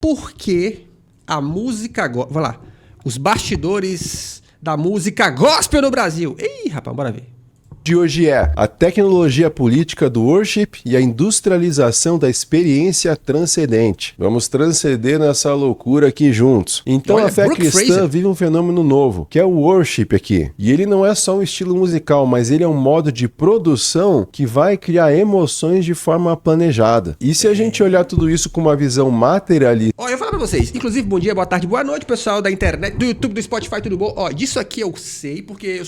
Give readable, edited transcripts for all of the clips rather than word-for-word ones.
Por que a música... Vai lá. Os bastidores da música gospel no Brasil. Ih, rapaz, bora ver. De hoje é a tecnologia política do worship e a industrialização da experiência transcendente. Vamos transcender nessa loucura aqui juntos. Então Olha, a fé Brooke cristã Fraser vive um fenômeno novo, que é o worship aqui. E ele não é só um estilo musical, mas ele é um modo de produção que vai criar emoções de forma planejada. E se a gente olhar tudo isso com uma visão materialista... Ó, eu vou falar pra vocês. Inclusive, bom dia, boa tarde, boa noite, pessoal da internet, do YouTube, do Spotify, tudo bom? Ó, disso aqui eu sei, porque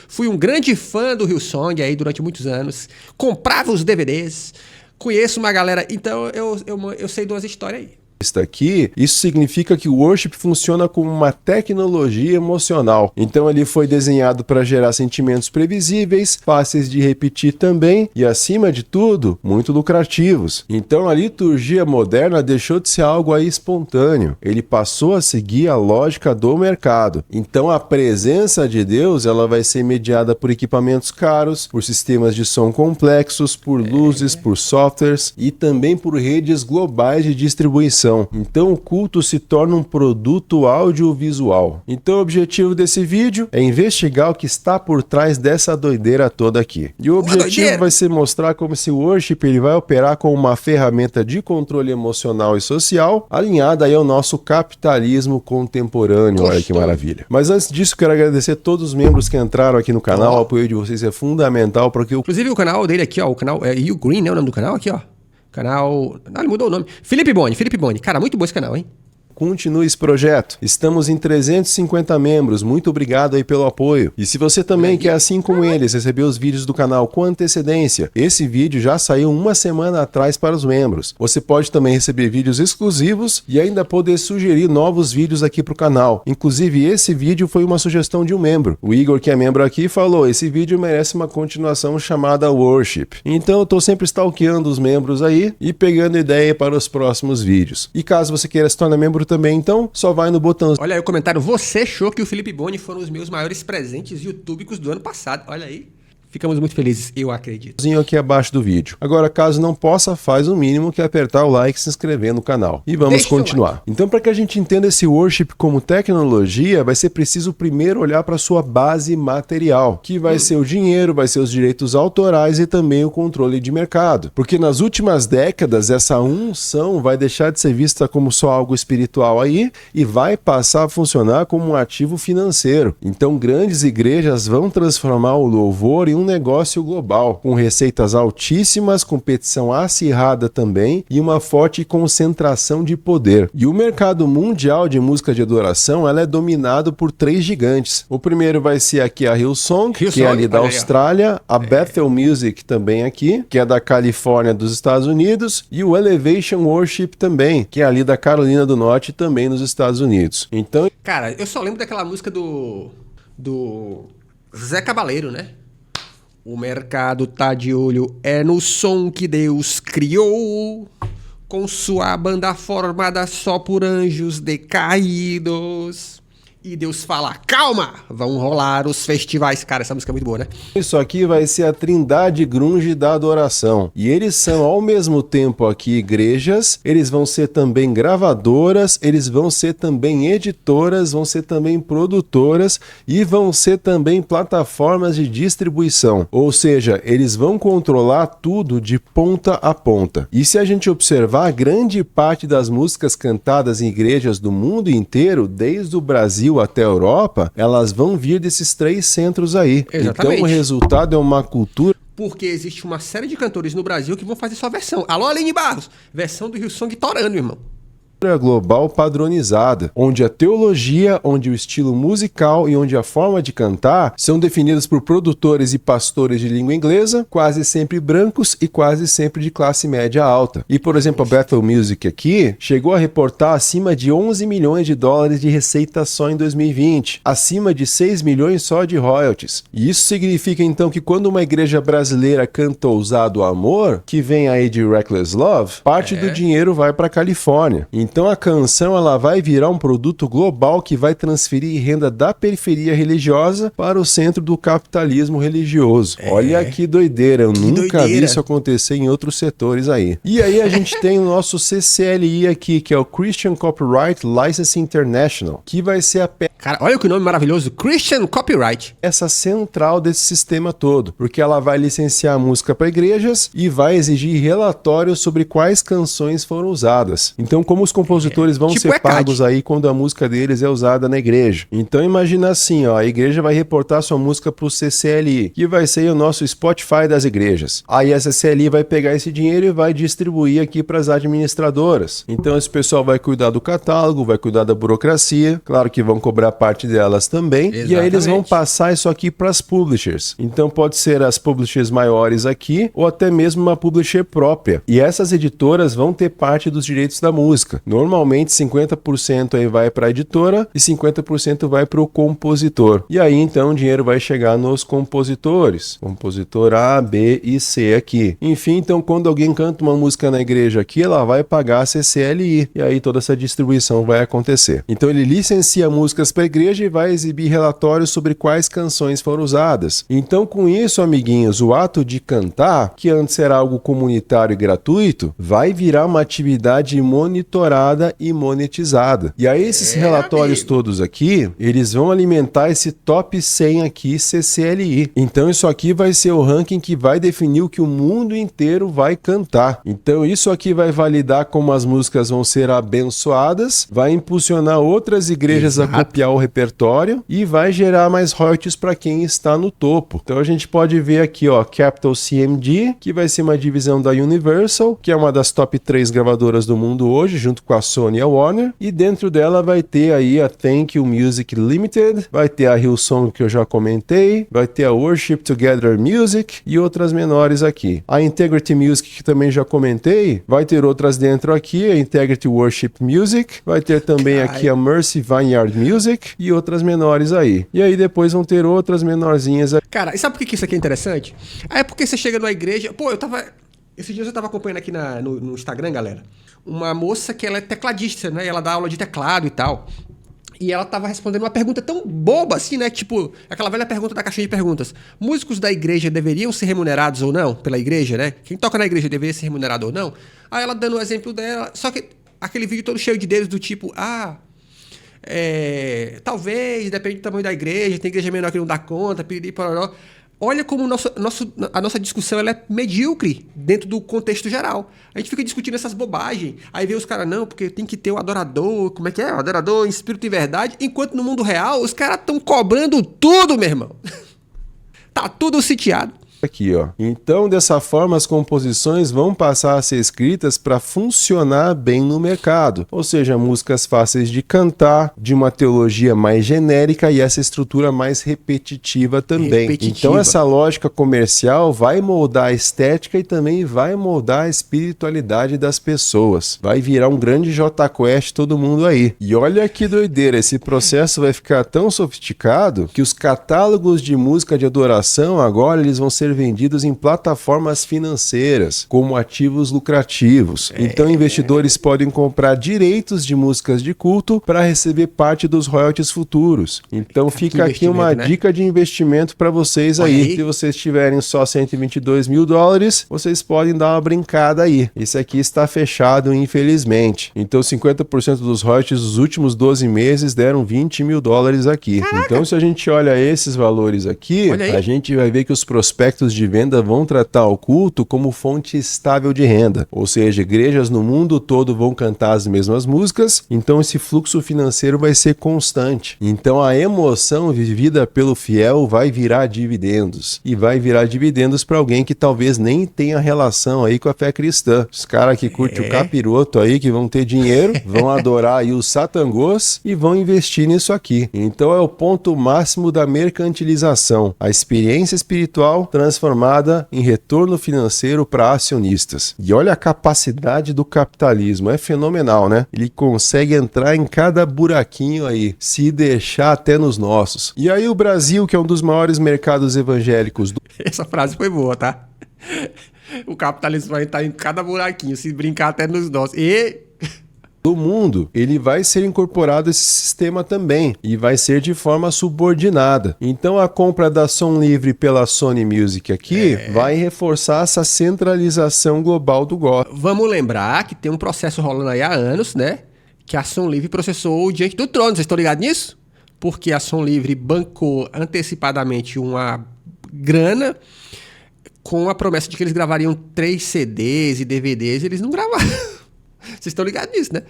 fui um grande fã do Hillsong aí durante muitos anos. Comprava os DVDs, conheço uma galera, então eu sei de umas histórias aí. Aqui, isso significa que o worship funciona como uma tecnologia emocional. Então ele foi desenhado para gerar sentimentos previsíveis, fáceis de repetir também e, acima de tudo, muito lucrativos. Então a liturgia moderna deixou de ser algo aí espontâneo. Ele passou a seguir a lógica do mercado. Então a presença de Deus ela vai ser mediada por equipamentos caros, por sistemas de som complexos, por luzes, por softwares e também por redes globais de distribuição. Então o culto se torna um produto audiovisual. Então o objetivo desse vídeo é investigar o que está por trás dessa doideira toda aqui. E o objetivo vai ser mostrar como esse worship ele vai operar como uma ferramenta de controle emocional e social, alinhada aí ao nosso capitalismo contemporâneo. Olha que maravilha. Mas antes disso, quero agradecer a todos os membros que entraram aqui no canal. O apoio de vocês é fundamental para que Inclusive o canal dele aqui, ó, o canal é You Green, né, o nome do canal aqui, ó. Canal... Ah, ele mudou o nome. Felipe Boni. Cara, muito bom esse canal, hein? Continue esse projeto. Estamos em 350 membros. Muito obrigado aí pelo apoio. E se você também quer, assim como eles, receber os vídeos do canal com antecedência, esse vídeo já saiu uma semana atrás para os membros. Você pode também receber vídeos exclusivos e ainda poder sugerir novos vídeos aqui para o canal. Inclusive, esse vídeo foi uma sugestão de um membro. O Igor, que é membro aqui, falou: esse vídeo merece uma continuação chamada Worship. Então eu estou sempre stalkeando os membros aí e pegando ideia para os próximos vídeos. E caso você queira se tornar membro também, então só vai no botão. Olha aí o comentário. Você achou que o Felipe Boni foram os meus maiores presentes youtubicos do ano passado. Olha aí. Ficamos muito felizes, eu acredito. Aqui abaixo do vídeo. Agora, caso não possa, faz o mínimo que é apertar o like e se inscrever no canal. E vamos continuar. Então, para que a gente entenda esse worship como tecnologia, vai ser preciso primeiro olhar para sua base material, que vai ser o dinheiro, vai ser os direitos autorais e também o controle de mercado. Porque nas últimas décadas, essa unção vai deixar de ser vista como só algo espiritual aí e vai passar a funcionar como um ativo financeiro. Então, grandes igrejas vão transformar o louvor em um negócio global, com receitas altíssimas, competição acirrada também e uma forte concentração de poder. E o mercado mundial de música de adoração ela é dominado por 3 gigantes. O primeiro vai ser aqui a Hillsong, que é ali da Austrália, a Bethel Music também aqui, que é da Califórnia dos Estados Unidos, e o Elevation Worship também, que é ali da Carolina do Norte também nos Estados Unidos. Então, cara, eu só lembro daquela música do Zé Cabaleiro, né? O mercado tá de olho, é no som que Deus criou, com sua banda formada só por anjos decaídos. E Deus fala, calma, vão rolar os festivais. Cara, essa música é muito boa, né? Isso aqui vai ser a trindade grunge da adoração. E eles são, ao mesmo tempo aqui, igrejas, eles vão ser também gravadoras, eles vão ser também editoras, vão ser também produtoras e vão ser também plataformas de distribuição. Ou seja, eles vão controlar tudo de ponta a ponta. E se a gente observar, grande parte das músicas cantadas em igrejas do mundo inteiro, desde o Brasil até a Europa, elas vão vir desses 3 centros aí. Exatamente. Então o resultado é uma cultura... Porque existe uma série de cantores no Brasil que vão fazer sua versão. Alô, Aline Barros! Versão do Hillsong torando, irmão. Global padronizada, onde a teologia, onde o estilo musical e onde a forma de cantar são definidas por produtores e pastores de língua inglesa, quase sempre brancos e quase sempre de classe média alta. E, por exemplo, a Bethel Music aqui chegou a reportar acima de 11 milhões de dólares de receita só em 2020, acima de 6 milhões só de royalties. E isso significa então que quando uma igreja brasileira canta Ousado Amor, que vem aí de Reckless Love, parte do dinheiro vai para a Califórnia. Então a canção ela vai virar um produto global que vai transferir renda da periferia religiosa para o centro do capitalismo religioso. Olha que doideira, eu nunca vi isso acontecer em outros setores aí. E aí a gente tem o nosso CCLI aqui, que é o Christian Copyright Licensing International, que vai ser a Cara, olha que nome maravilhoso, Christian Copyright. Essa central desse sistema todo, porque ela vai licenciar a música para igrejas e vai exigir relatórios sobre quais canções foram usadas. Então, como os compositores vão ser pagos aí quando a música deles é usada na igreja. Então, imagina assim, ó, a igreja vai reportar sua música para o CCLI, que vai ser o nosso Spotify das igrejas. Aí a CCLI vai pegar esse dinheiro e vai distribuir aqui para as administradoras. Então, esse pessoal vai cuidar do catálogo, vai cuidar da burocracia, claro que vão cobrar parte delas também. Exatamente. E aí eles vão passar isso aqui para as publishers. Então pode ser as publishers maiores aqui ou até mesmo uma publisher própria. E essas editoras vão ter parte dos direitos da música. Normalmente 50% aí vai para a editora e 50% vai para o compositor. E aí então o dinheiro vai chegar nos compositores. Compositor A, B e C aqui. Enfim, então quando alguém canta uma música na igreja aqui, ela vai pagar a CCLI. E aí toda essa distribuição vai acontecer. Então ele licencia músicas para a igreja e vai exibir relatórios sobre quais canções foram usadas. Então, com isso, amiguinhos, o ato de cantar, que antes era algo comunitário e gratuito, vai virar uma atividade monitorada e monetizada. E aí, esses relatórios todos aqui, eles vão alimentar esse top 100 aqui, CCLI. Então, isso aqui vai ser o ranking que vai definir o que o mundo inteiro vai cantar. Então, isso aqui vai validar como as músicas vão ser abençoadas, vai impulsionar outras igrejas a copiar o repertório e vai gerar mais royalties para quem está no topo. Então a gente pode ver aqui, ó, Capital CMG, que vai ser uma divisão da Universal, que é uma das top 3 gravadoras do mundo hoje, junto com a Sony e a Warner, e dentro dela vai ter aí a Thank You Music Limited, vai ter a Hillsong que eu já comentei, vai ter a Worship Together Music e outras menores aqui. A Integrity Music, que também já comentei, vai ter outras dentro aqui, a Integrity Worship Music, vai ter também aqui a Mercy Vineyard Music e outras menores aí. E aí depois vão ter outras menorzinhas aí. Cara, e sabe por que isso aqui é interessante? É porque você chega numa igreja... Pô, esses dias eu tava acompanhando aqui no Instagram, galera, uma moça que ela é tecladista, né? E ela dá aula de teclado e tal. E ela tava respondendo uma pergunta tão boba assim, né? Tipo, aquela velha pergunta da caixinha de perguntas. Músicos da igreja deveriam ser remunerados ou não? Pela igreja, né? Quem toca na igreja deveria ser remunerado ou não? Aí ela dando o exemplo dela... Só que aquele vídeo todo cheio de dedos do tipo... talvez, depende do tamanho da igreja, tem igreja menor que não dá conta, piriri, pororó. Olha como a nossa discussão ela é medíocre dentro do contexto geral. A gente fica discutindo essas bobagens, aí vê os caras, não, porque tem que ter o adorador, como é que é? O adorador em espírito e verdade, enquanto no mundo real os caras estão cobrando tudo, meu irmão. Tá tudo sitiado. Aqui, ó. Então, dessa forma, as composições vão passar a ser escritas para funcionar bem no mercado. Ou seja, músicas fáceis de cantar, de uma teologia mais genérica e essa estrutura mais repetitiva também. Então, essa lógica comercial vai moldar a estética e também vai moldar a espiritualidade das pessoas. Vai virar um grande Jota Quest todo mundo aí. E olha que doideira, esse processo vai ficar tão sofisticado que os catálogos de música de adoração agora eles vão ser vendidos em plataformas financeiras como ativos lucrativos. Então investidores podem comprar direitos de músicas de culto para receber parte dos royalties futuros. Então fica aqui uma dica de investimento para vocês aí. Se vocês tiverem só $122 mil, vocês podem dar uma brincada aí. Esse aqui está fechado, infelizmente. Então 50% dos royalties dos últimos 12 meses deram $20 mil aqui. Caraca. Então se a gente olha esses valores aqui, a gente vai ver que os prospectos de venda vão tratar o culto como fonte estável de renda, ou seja, igrejas no mundo todo vão cantar as mesmas músicas, então esse fluxo financeiro vai ser constante. Então a emoção vivida pelo fiel vai virar dividendos, e vai virar dividendos para alguém que talvez nem tenha relação aí com a fé cristã. Os caras que curtem o capiroto aí, que vão ter dinheiro, vão adorar aí os satangôs e vão investir nisso aqui. Então é o ponto máximo da mercantilização, a experiência espiritual transformada em retorno financeiro para acionistas. E olha a capacidade do capitalismo, é fenomenal, né? Ele consegue entrar em cada buraquinho aí, se deixar até nos nossos. E aí o Brasil, que é um dos maiores mercados evangélicos do... Essa frase foi boa, tá? O capitalismo vai entrar em cada buraquinho, se brincar até nos nossos. E do mundo, ele vai ser incorporado a esse sistema também e vai ser de forma subordinada. Então a compra da Som Livre pela Sony Music aqui vai reforçar essa centralização global do gospel. Vamos lembrar que tem um processo rolando aí há anos, né? Que a Som Livre processou o Diante do Trono. Vocês estão ligados nisso? Porque a Som Livre bancou antecipadamente uma grana com a promessa de que eles gravariam 3 CDs e DVDs, e eles não gravaram. Vocês estão ligados nisso, né?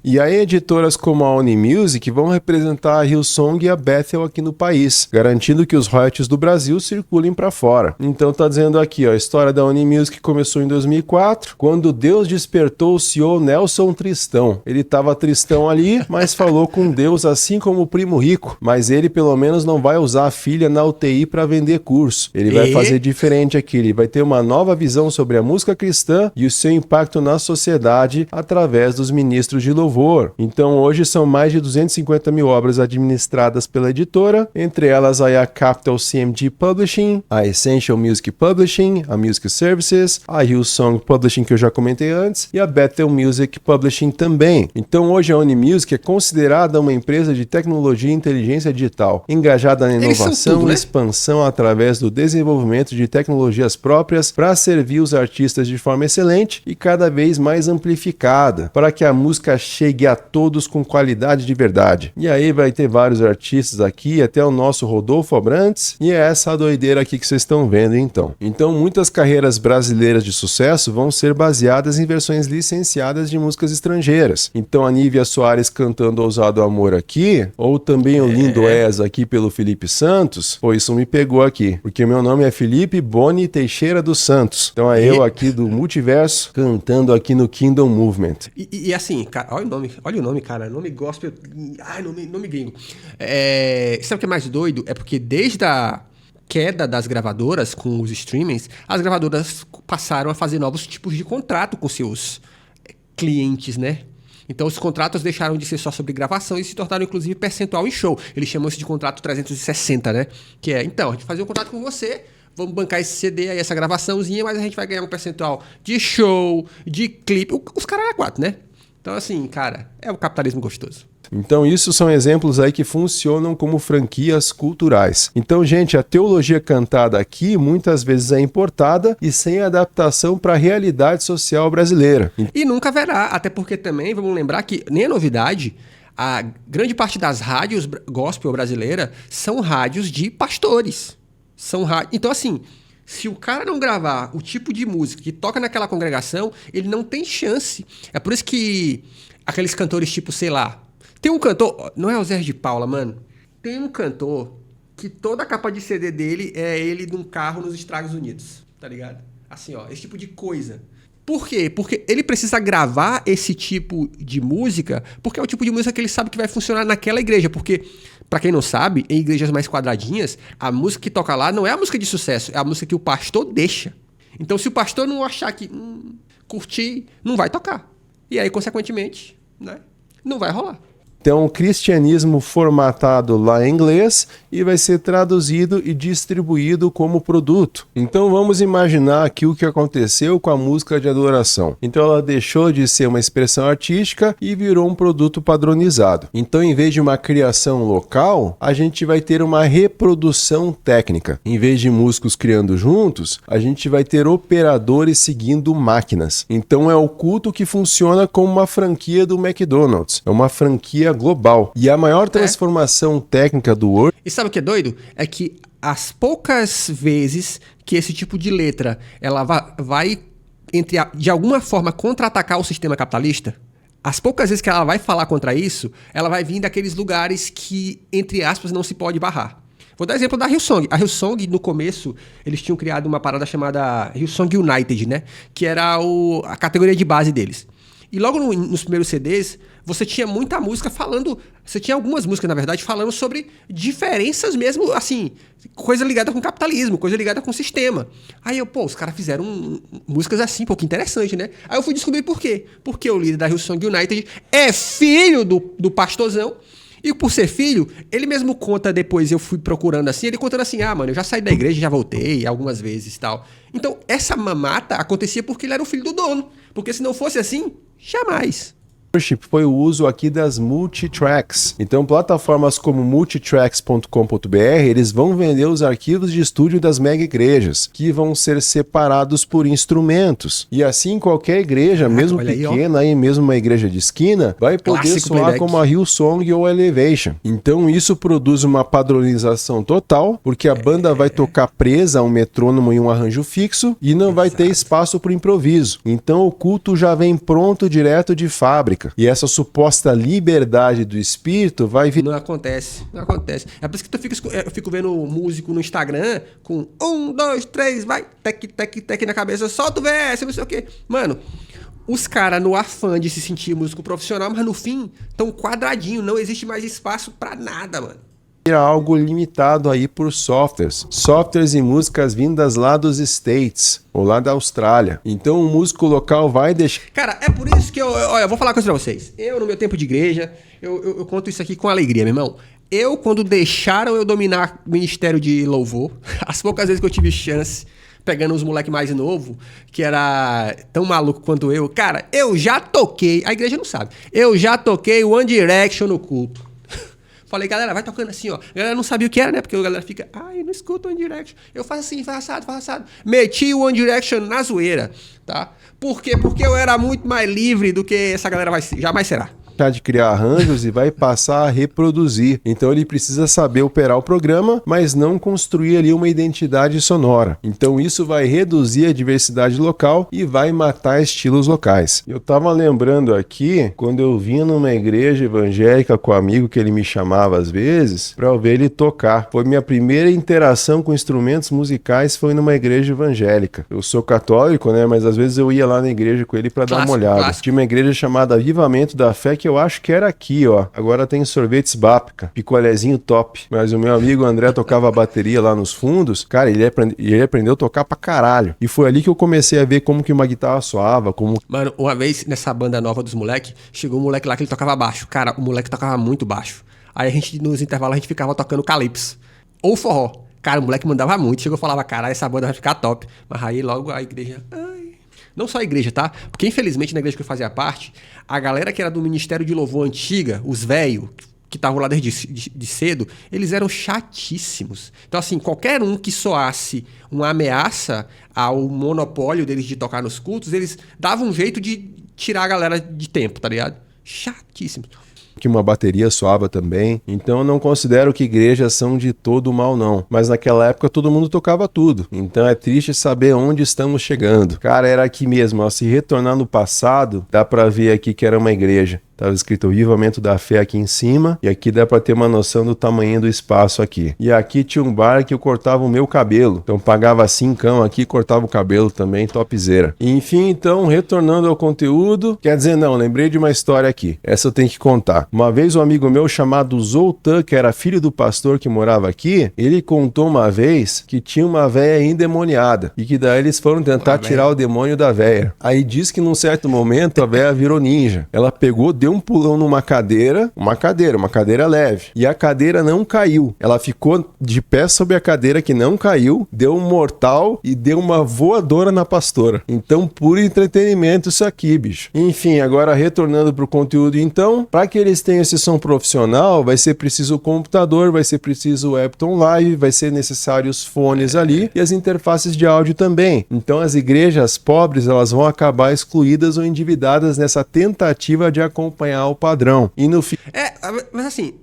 E aí editoras como a Unimusic vão representar a Hillsong e a Bethel aqui no país, garantindo que os royalties do Brasil circulem para fora. Então tá dizendo aqui, ó, a história da Unimusic começou em 2004, quando Deus despertou o CEO Nelson Tristão. Ele tava tristão ali, mas falou com Deus assim como o primo rico, mas ele pelo menos não vai usar a filha na UTI para vender curso. Ele vai fazer diferente aqui, ele vai ter uma nova visão sobre a música cristã e o seu impacto na sociedade através dos ministros de louvor. Então hoje são mais de 250 mil obras administradas pela editora, entre elas a Capital CMG Publishing, a Essential Music Publishing, a Music Services, a Hillsong Publishing que eu já comentei antes e a Bethel Music Publishing também. Então hoje a Unimusic é considerada uma empresa de tecnologia e inteligência digital, engajada na inovação e expansão através do desenvolvimento de tecnologias próprias para servir os artistas de forma excelente e cada vez mais amplificada, para que a música chegue a todos com qualidade de verdade. E aí vai ter vários artistas aqui, até o nosso Rodolfo Abrantes, e é essa doideira aqui que vocês estão vendo então. Então muitas carreiras brasileiras de sucesso vão ser baseadas em versões licenciadas de músicas estrangeiras. Então a Nívia Soares cantando Ousado Amor aqui, ou também o Lindo És aqui pelo Felipe Santos, pô, isso me pegou aqui, porque meu nome é Felipe Boni Teixeira dos Santos. Então é eu aqui do Multiverso, cantando aqui no Kingdom Movement. E assim, cara, olha o nome, cara. Nome gospel. Ai, nome gringo. Sabe o que é mais doido? É porque desde a queda das gravadoras com os streamings, as gravadoras passaram a fazer novos tipos de contrato com seus clientes, né? Então os contratos deixaram de ser só sobre gravação e se tornaram inclusive percentual em show. Eles chamam isso de contrato 360, né? Que é, então, a gente fazia um contrato com você, vamos bancar esse CD aí, essa gravaçãozinha, mas a gente vai ganhar um percentual de show, de clipe, os caras é 4, né? Então assim, cara, é o capitalismo gostoso. Então isso são exemplos aí que funcionam como franquias culturais. Então, gente, a teologia cantada aqui muitas vezes é importada e sem adaptação para a realidade social brasileira. E nunca haverá, até porque também, vamos lembrar que nem é novidade, a grande parte das rádios gospel brasileira são rádios de pastores. Então assim, se o cara não gravar o tipo de música que toca naquela congregação, ele não tem chance. É por isso que aqueles cantores tipo, sei lá, tem um cantor, não é o Zé de Paula, mano. Tem um cantor que toda a capa de CD dele é ele num carro nos Estados Unidos, tá ligado? Assim, ó, esse tipo de coisa. Por quê? Porque ele precisa gravar esse tipo de música, porque é o tipo de música que ele sabe que vai funcionar naquela igreja. Porque, pra quem não sabe, em igrejas mais quadradinhas, a música que toca lá não é a música de sucesso, é a música que o pastor deixa. Então, se o pastor não achar que curtir, não vai tocar. E aí, consequentemente, né, não vai rolar. Então, o cristianismo formatado lá em inglês e vai ser traduzido e distribuído como produto. Então, vamos imaginar aqui o que aconteceu com a música de adoração. Então, ela deixou de ser uma expressão artística e virou um produto padronizado. Então, em vez de uma criação local, a gente vai ter uma reprodução técnica. Em vez de músicos criando juntos, a gente vai ter operadores seguindo máquinas. Então, é o culto que funciona como uma franquia do McDonald's. É uma franquia global. E a maior transformação técnica do Word... E sabe o que é doido? É que as poucas vezes que esse tipo de letra ela vai de alguma forma contra-atacar o sistema capitalista, as poucas vezes que ela vai falar contra isso, ela vai vir daqueles lugares que, entre aspas, não se pode barrar. Vou dar exemplo da Hillsong. A Hillsong, no começo, eles tinham criado uma parada chamada Hillsong United, né? Que era a categoria de base deles. E logo nos primeiros CDs, você tinha muita música falando... Você tinha algumas músicas, na verdade, falando sobre diferenças mesmo, assim... Coisa ligada com capitalismo, coisa ligada com o sistema. Aí os caras fizeram músicas assim, que interessante, né? Aí eu fui descobrir por quê. Porque o líder da Hillsong United é filho do pastorzão. E por ser filho, ele mesmo conta depois, eu fui procurando assim, ele contando assim, mano, eu já saí da igreja, já voltei algumas vezes e tal. Então, essa mamata acontecia porque ele era o filho do dono. Porque se não fosse assim, jamais. worship foi o uso aqui das multitracks. Então, plataformas como multitracks.com.br, eles vão vender os arquivos de estúdio das mega igrejas, que vão ser separados por instrumentos. E assim, qualquer igreja, mesmo pequena, aí mesmo uma igreja de esquina, vai poder Clássico soar playback. como a Hillsong ou a Elevation. Então, isso produz uma padronização total, porque a banda vai tocar presa a um metrônomo e um arranjo fixo, e não vai ter espaço para improviso. Então, o culto já vem pronto direto de fábrica. E essa suposta liberdade do espírito vai vir. Não acontece, não acontece. É por isso que eu fico vendo músico no Instagram com 1, 2, 3, vai, tec, tec, tec na cabeça, solta o VS, não sei o quê. Mano, os caras no afã de se sentir músico profissional, mas no fim, tão quadradinho, não existe mais espaço pra nada, mano. Algo limitado aí por softwares e músicas vindas lá dos States ou lá da Austrália. Então o músico local vai deixar. Cara, é por isso que eu vou falar uma coisa pra vocês. Eu, no meu tempo de igreja, eu conto isso aqui com alegria, meu irmão. Quando deixaram eu dominar o ministério de louvor, as poucas vezes que eu tive chance, pegando os moleques mais novos, que era tão maluco quanto eu, cara, eu já toquei, a igreja não sabe, eu já toquei One Direction no culto. Falei, galera, vai tocando assim, ó. A galera não sabia o que era, né? Porque a galera fica, eu não escuto One Direction. Eu faço assim, faço assado. Meti o One Direction na zoeira, tá? Por quê? Porque eu era muito mais livre do que essa galera jamais será. De criar arranjos e vai passar a reproduzir. Então ele precisa saber operar o programa, mas não construir ali uma identidade sonora. Então isso vai reduzir a diversidade local e vai matar estilos locais. Eu tava lembrando aqui, quando eu vinha numa igreja evangélica com um amigo que ele me chamava às vezes, para eu ver ele tocar. Foi minha primeira interação com instrumentos musicais, foi numa igreja evangélica. Eu sou católico, né? Mas às vezes eu ia lá na igreja com ele para dar uma olhada. Clássico. Tinha uma igreja chamada Avivamento da Fé, que eu acho que era aqui, ó. Agora tem sorvetes Bápica, picolézinho top. Mas o meu amigo André tocava a bateria lá nos fundos. Cara, ele aprendeu a tocar pra caralho. E foi ali que eu comecei a ver como que uma guitarra soava, como... Mano, uma vez nessa banda nova dos moleques, chegou um moleque lá que ele tocava baixo. Cara, o moleque tocava muito baixo. Aí nos intervalos, a gente ficava tocando calypso. Ou forró. Cara, o moleque mandava muito. Chegou e falava, cara, essa banda vai ficar top. Mas aí logo a igreja... Não só a igreja, tá? Porque infelizmente na igreja que eu fazia parte, a galera que era do Ministério de Louvor antiga, os velhos, que estavam lá desde de cedo, eles eram chatíssimos. Então assim, qualquer um que soasse uma ameaça ao monopólio deles de tocar nos cultos, eles davam um jeito de tirar a galera de tempo, tá ligado? Chatíssimos. Que uma bateria soava também. Então eu não considero que igrejas são de todo mal, não. Mas naquela época todo mundo tocava tudo. Então é triste saber onde estamos chegando. Cara, era aqui mesmo, ó. Se retornar no passado, dá pra ver aqui que era uma igreja. Tava escrito Avivamento da Fé aqui em cima, e aqui dá pra ter uma noção do tamanho do espaço aqui. E aqui tinha um bar que eu cortava o meu cabelo. Então pagava 5 aqui, cortava o cabelo também, topzera. Enfim, então, retornando ao conteúdo, quer dizer, não, lembrei de uma história aqui. Essa eu tenho que contar. Uma vez um amigo meu chamado Zoltan, que era filho do pastor que morava aqui, ele contou uma vez que tinha uma véia endemoniada, e que daí eles foram tentar tirar o demônio da véia. Aí diz que num certo momento a véia virou ninja. Ela pegou, deu um pulão numa cadeira, uma cadeira leve, e a cadeira não caiu. Ela ficou de pé sobre a cadeira que não caiu, deu um mortal e deu uma voadora na pastora. Então, puro entretenimento isso aqui, bicho. Enfim, agora retornando pro conteúdo então, para que eles tenham esse som profissional, vai ser preciso o computador, vai ser preciso o Ableton Live, vai ser necessário os fones ali e as interfaces de áudio também. Então, as igrejas pobres, elas vão acabar excluídas ou endividadas nessa tentativa de acompanhar o padrão. E no fim... mas assim,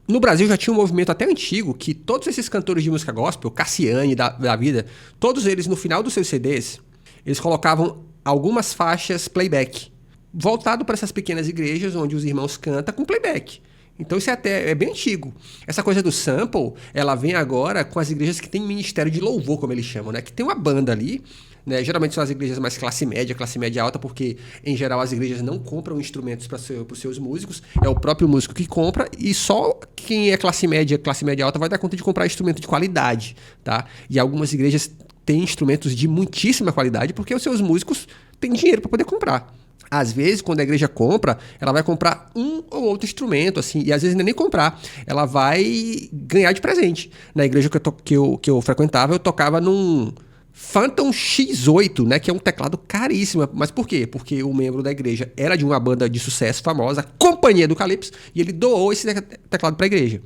no Brasil já tinha um movimento até antigo que todos esses cantores de música gospel, Cassiane da vida, todos eles no final dos seus CDs, eles colocavam algumas faixas playback, voltado para essas pequenas igrejas onde os irmãos cantam com playback. Então isso é bem antigo. Essa coisa do sample, ela vem agora com as igrejas que tem ministério de louvor, como eles chamam, né? Que tem uma banda ali, né? Geralmente são as igrejas mais classe média alta, porque em geral as igrejas não compram instrumentos para os seus músicos, é o próprio músico que compra, e só quem é classe média alta vai dar conta de comprar instrumento de qualidade, tá? E algumas igrejas têm instrumentos de muitíssima qualidade porque os seus músicos têm dinheiro para poder comprar. Às vezes, quando a igreja compra, ela vai comprar um ou outro instrumento, assim, e às vezes não é nem comprar, ela vai ganhar de presente. Na igreja que eu frequentava, eu tocava num Phantom X8, né? Que é um teclado caríssimo. Mas por quê? Porque o membro da igreja era de uma banda de sucesso famosa, Companhia do Calypso, e ele doou esse teclado pra igreja.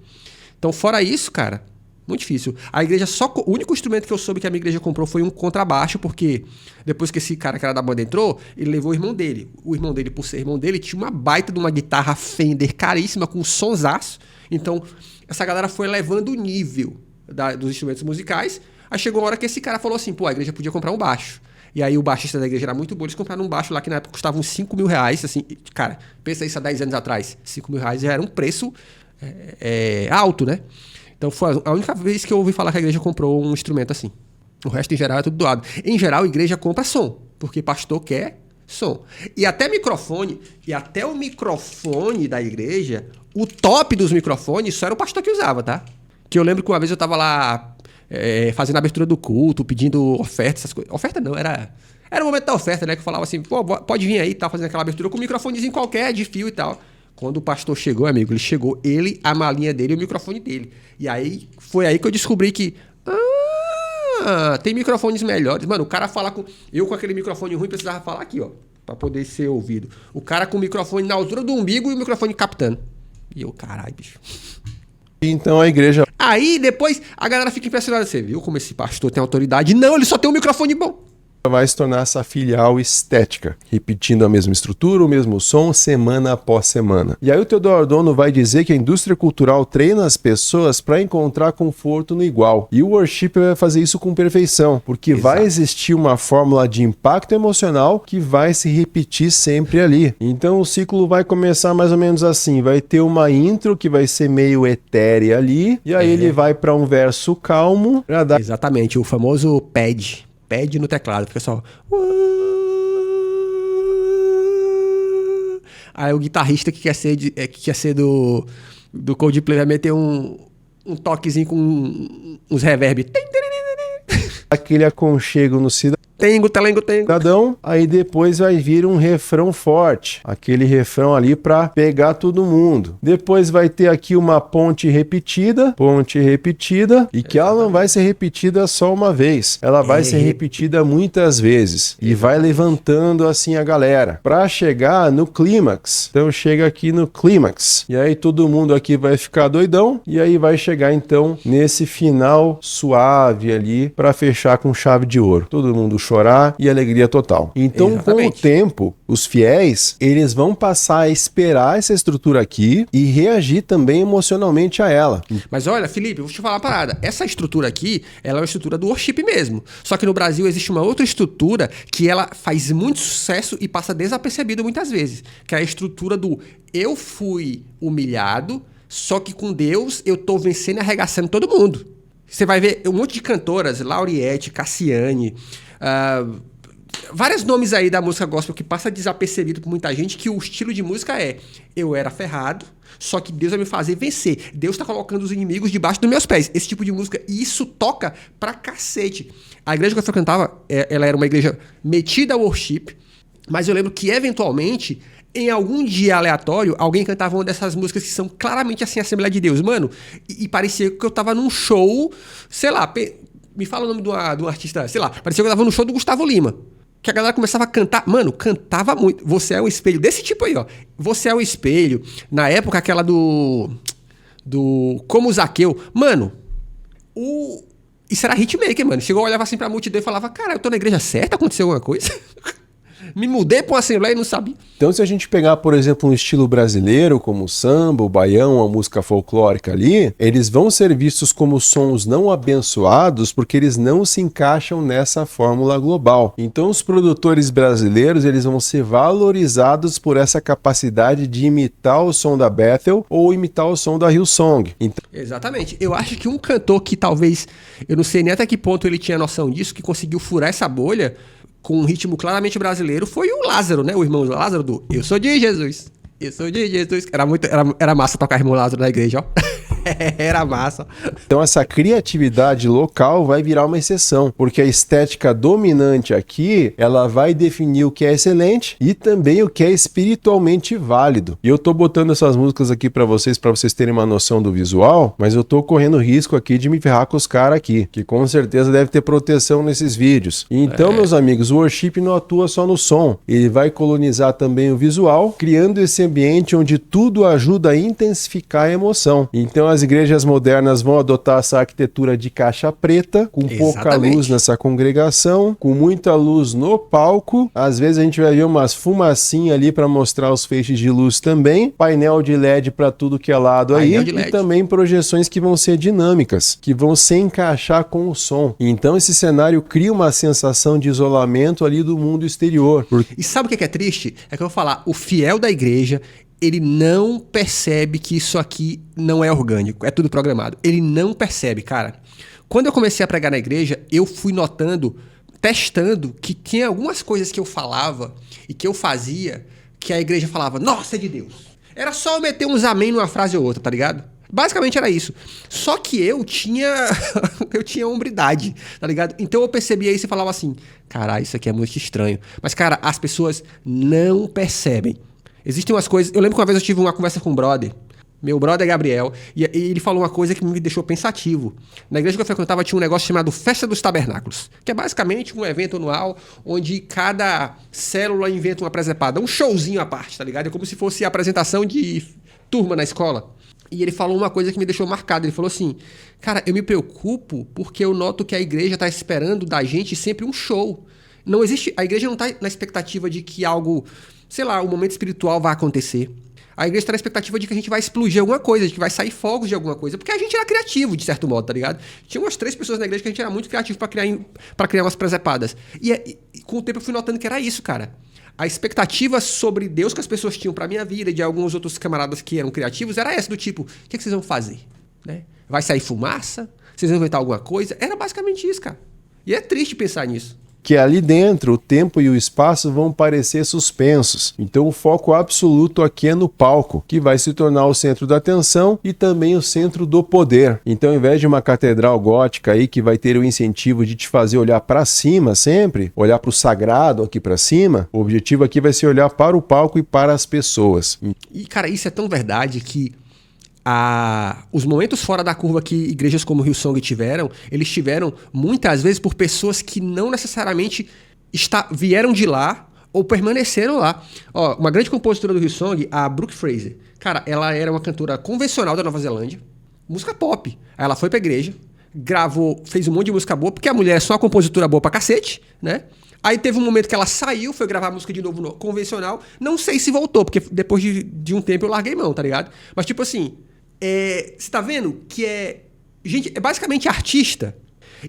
Então, fora isso, cara, muito difícil. A igreja o único instrumento que eu soube que a minha igreja comprou foi um contrabaixo, porque depois que esse cara que era da banda entrou, ele levou o irmão dele. O irmão dele, por ser irmão dele, tinha uma baita de uma guitarra Fender caríssima, com sonsaço. Então, essa galera foi levando o nível dos instrumentos musicais. Aí chegou uma hora que esse cara falou assim, pô, a igreja podia comprar um baixo. E aí o baixista da igreja era muito bom, eles compraram um baixo lá que na época custava uns 5 mil reais, assim, cara, pensa isso há 10 anos atrás, 5 mil reais já era um preço alto, né? Então foi a única vez que eu ouvi falar que a igreja comprou um instrumento assim. O resto em geral é tudo doado. Em geral a igreja compra som, porque pastor quer som. E até o microfone da igreja, o top dos microfones só era o pastor que usava, tá? Que eu lembro que uma vez eu tava lá fazendo a abertura do culto, pedindo oferta, essas coisas. Oferta não, era o momento da oferta, né? Que eu falava assim, pô, pode vir aí e tal, fazendo aquela abertura com um microfonezinho qualquer, de fio e tal. Quando o pastor chegou, amigo, ele, a malinha dele e o microfone dele. E aí, foi aí que eu descobri que... tem microfones melhores. Mano, o cara fala com... Eu com aquele microfone ruim precisava falar aqui, ó, pra poder ser ouvido. O cara com o microfone na altura do umbigo e o microfone captando. E eu, caralho, bicho... Então a igreja... Aí depois a galera fica impressionada. Você viu como esse pastor tem autoridade? Não, ele só tem um microfone bom. vai se tornar essa filial estética, repetindo a mesma estrutura, o mesmo som, semana após semana. E aí o Theodor Adorno vai dizer que a indústria cultural treina as pessoas para encontrar conforto no igual. E o worship vai fazer isso com perfeição, porque Exato. vai existir uma fórmula de impacto emocional que vai se repetir sempre ali. Então o ciclo vai começar mais ou menos assim, vai ter uma intro que vai ser meio etérea ali, e aí ele vai para um verso calmo, para dar... Exatamente, o famoso pad no teclado, fica só... Aí o guitarrista que quer ser do Coldplay vai meter um toquezinho com uns reverb. Aquele aconchego no cidadão, aí depois vai vir um refrão forte, aquele refrão ali para pegar todo mundo. Depois vai ter aqui uma ponte repetida, e que ela não vai ser repetida só uma vez, ela vai ser repetida muitas vezes e vai levantando assim a galera para chegar no clímax. Então chega aqui no clímax e aí todo mundo aqui vai ficar doidão e aí vai chegar então nesse final suave ali para fechar com chave de ouro. Todo mundo chorar e alegria total. Então, Exatamente. com o tempo, os fiéis, eles vão passar a esperar essa estrutura aqui e reagir também emocionalmente a ela. Mas olha, Felipe, eu vou te falar uma parada. Essa estrutura aqui, ela é uma estrutura do worship mesmo. Só que no Brasil existe uma outra estrutura que ela faz muito sucesso e passa desapercebido muitas vezes. Que é a estrutura do eu fui humilhado, só que com Deus eu tô vencendo e arregaçando todo mundo. Você vai ver um monte de cantoras, Lauriette, Cassiane, vários nomes aí da música gospel que passa desapercebido por muita gente, que o estilo de música é: eu era ferrado, só que Deus vai me fazer vencer. Deus tá colocando os inimigos debaixo dos meus pés. Esse tipo de música, e isso toca pra cacete. A igreja que eu frequentava, ela era uma igreja metida ao worship, mas eu lembro que eventualmente, em algum dia aleatório, alguém cantava uma dessas músicas que são claramente assim, a Assembleia de Deus, mano, e parecia que eu tava num show, sei lá, me fala o nome de um artista, sei lá, parecia que eu tava no show do Gustavo Lima, que a galera começava a cantar, mano, cantava muito. Você é um espelho, desse tipo aí, ó, Você é um espelho, na época aquela do Como Zaqueu, mano, isso era hitmaker, mano, chegou, olhava assim pra multidão e falava, cara, eu tô na igreja certa, aconteceu alguma coisa? Me mudei pra uma assembleia e não sabia. Então, se a gente pegar, por exemplo, um estilo brasileiro, como o samba, o baião, a música folclórica ali, eles vão ser vistos como sons não abençoados porque eles não se encaixam nessa fórmula global. Então, os produtores brasileiros, eles vão ser valorizados por essa capacidade de imitar o som da Bethel ou imitar o som da Hillsong. Então... Exatamente. Eu acho que um cantor que talvez, eu não sei nem até que ponto ele tinha noção disso, que conseguiu furar essa bolha com um ritmo claramente brasileiro, foi o Lázaro, né? O irmão Lázaro do Eu Sou de Jesus, Eu Sou de Jesus. Era massa tocar irmão Lázaro na igreja, ó. Era massa. Então essa criatividade local vai virar uma exceção, porque a estética dominante aqui, ela vai definir o que é excelente e também o que é espiritualmente válido. E eu tô botando essas músicas aqui para vocês terem uma noção do visual, mas eu tô correndo risco aqui de me ferrar com os caras aqui, que com certeza deve ter proteção nesses vídeos. Então, meus amigos, o worship não atua só no som, ele vai colonizar também o visual, criando esse ambiente onde tudo ajuda a intensificar a emoção. Então as igrejas modernas vão adotar essa arquitetura de caixa preta, com pouca luz nessa congregação, com muita luz no palco. Às vezes a gente vai ver umas fumacinhas ali para mostrar os feixes de luz também, painel de LED para tudo que é lado aí, e também projeções que vão ser dinâmicas, que vão se encaixar com o som. Então esse cenário cria uma sensação de isolamento ali do mundo exterior. E sabe o que é triste? É que eu vou falar, o fiel da igreja, ele não percebe que isso aqui não é orgânico, é tudo programado. Ele não percebe, cara. Quando eu comecei a pregar na igreja, eu fui notando, testando, que tinha algumas coisas que eu falava e que eu fazia, que a igreja falava, nossa, é de Deus. Era só eu meter uns amém numa frase ou outra, tá ligado? Basicamente era isso. Só que eu tinha hombridade, tá ligado? Então eu percebia isso e falava assim, caralho, isso aqui é muito estranho. Mas, cara, as pessoas não percebem. Existem umas coisas... Eu lembro que uma vez eu tive uma conversa com um brother, meu brother Gabriel, e ele falou uma coisa que me deixou pensativo. Na igreja que eu frequentava tinha um negócio chamado Festa dos Tabernáculos, que é basicamente um evento anual onde cada célula inventa uma presepada, um showzinho à parte, tá ligado? É como se fosse a apresentação de turma na escola. E ele falou uma coisa que me deixou marcado. Ele falou assim, cara, eu me preocupo porque eu noto que a igreja está esperando da gente sempre um show. Não existe... A igreja não está na expectativa de que algo... sei lá, um momento espiritual vai acontecer. A igreja está na expectativa de que a gente vai explodir alguma coisa, de que vai sair fogos de alguma coisa, porque a gente era criativo, de certo modo, tá ligado? Tinha umas 3 pessoas na igreja que a gente era muito criativo para criar umas presepadas. E com o tempo eu fui notando que era isso, cara. A expectativa sobre Deus que as pessoas tinham pra minha vida e de alguns outros camaradas que eram criativos era essa, do tipo, o que vocês vão fazer? Né? Vai sair fumaça? Vocês vão inventar alguma coisa? Era basicamente isso, cara. E é triste pensar nisso. Que ali dentro o tempo e o espaço vão parecer suspensos. Então o foco absoluto aqui é no palco, que vai se tornar o centro da atenção e também o centro do poder. Então, ao invés de uma catedral gótica aí que vai ter o incentivo de te fazer olhar para cima sempre, olhar para o sagrado aqui para cima, o objetivo aqui vai ser olhar para o palco e para as pessoas. E, cara, isso é tão verdade que os momentos fora da curva que igrejas como Hillsong tiveram, eles tiveram muitas vezes por pessoas que não necessariamente vieram de lá ou permaneceram lá. Ó, uma grande compositora do Hillsong, a Brooke Fraser, cara, ela era uma cantora convencional da Nova Zelândia, música pop. Aí ela foi pra igreja, gravou, fez um monte de música boa, porque a mulher é só uma compositora boa pra cacete, né? Aí teve um momento que ela saiu, foi gravar música de novo convencional, não sei se voltou, porque depois de um tempo eu larguei mão, tá ligado? Mas tipo assim, você tá vendo que gente, é basicamente artista.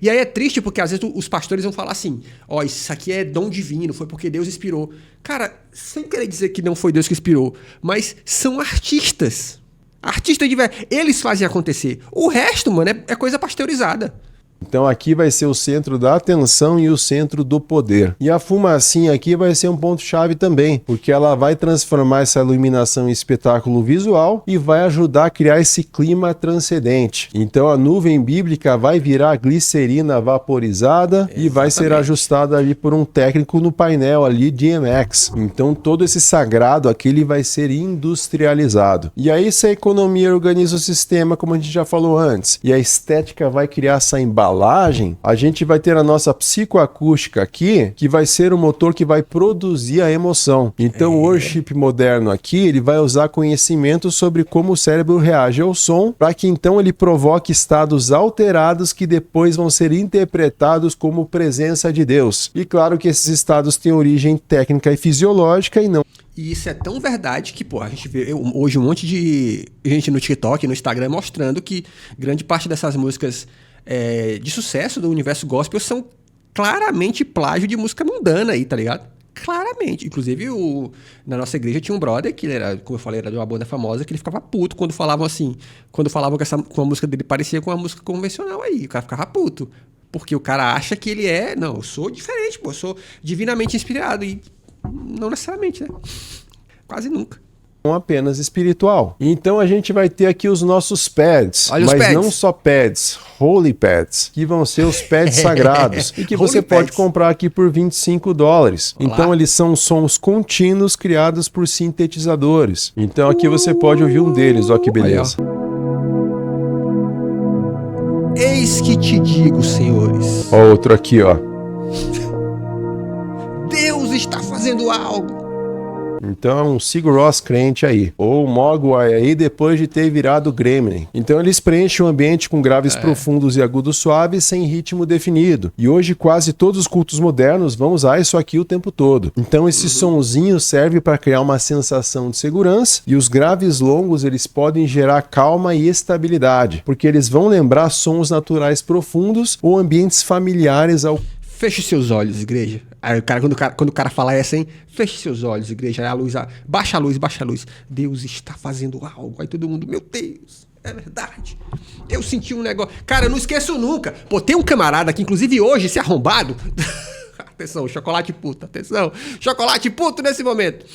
E aí é triste porque às vezes os pastores vão falar assim, ó, isso aqui é dom divino, foi porque Deus inspirou. Cara, sem querer dizer que não foi Deus que inspirou, mas são artistas. Artistas de verdade. Eles fazem acontecer. O resto, mano, é coisa pasteurizada. Então aqui vai ser o centro da atenção e o centro do poder. E a fumacinha aqui vai ser um ponto-chave também, porque ela vai transformar essa iluminação em espetáculo visual e vai ajudar a criar esse clima transcendente. Então a nuvem bíblica vai virar glicerina vaporizada. Exatamente. E vai ser ajustada ali por um técnico no painel ali de DMX. Então todo esse sagrado aqui ele vai ser industrializado. E aí se a economia organiza o sistema, como a gente já falou antes, e a estética vai criar essa embalagem, a gente vai ter a nossa psicoacústica aqui, que vai ser o motor que vai produzir a emoção. Então o worship moderno aqui, ele vai usar conhecimento sobre como o cérebro reage ao som, para que então ele provoque estados alterados que depois vão ser interpretados como presença de Deus. E claro que esses estados têm origem técnica e fisiológica e não... E isso é tão verdade que, pô, a gente vê hoje um monte de gente no TikTok, no Instagram, mostrando que grande parte dessas músicas de sucesso do universo gospel são claramente plágio de música mundana aí, tá ligado? Claramente. Inclusive, na nossa igreja tinha um brother que ele era, como eu falei, era de uma banda famosa, que ele ficava puto quando falavam assim, quando falavam que a música dele parecia com uma música convencional aí. O cara ficava puto. Porque o cara acha que ele não, eu sou diferente, pô, eu sou divinamente inspirado. E não necessariamente, né? Quase nunca. apenas espiritual. Então a gente vai ter aqui os nossos pads, Olha os mas pads. não só pads, holy pads, que vão ser os pads sagrados e que você Holy pode pads. comprar aqui por $25. Olá. Então eles são sons contínuos criados por sintetizadores. Então aqui você pode ouvir um deles, ó que beleza. Eis que te digo, senhores, Ó outro aqui, ó. Deus está fazendo algo. Então é um Sigur Rós crente aí. Ou Mogwai aí depois de ter virado Gremlin. Então eles preenchem o ambiente com graves profundos e agudos suaves sem ritmo definido. E hoje quase todos os cultos modernos vão usar isso aqui o tempo todo. Então esse sonzinho serve para criar uma sensação de segurança e os graves longos eles podem gerar calma e estabilidade, porque eles vão lembrar sons naturais profundos ou ambientes familiares ao Feche seus olhos, igreja. Aí quando o cara fala essa, hein? Feche seus olhos, igreja. Aí a luz, baixa a luz, baixa a luz. Deus está fazendo algo. Aí todo mundo, meu Deus, é verdade. Eu senti um negócio. Cara, eu não esqueço nunca. Pô, tem um camarada que, inclusive hoje, esse arrombado. Atenção, chocolate puto, atenção. Chocolate puto nesse momento.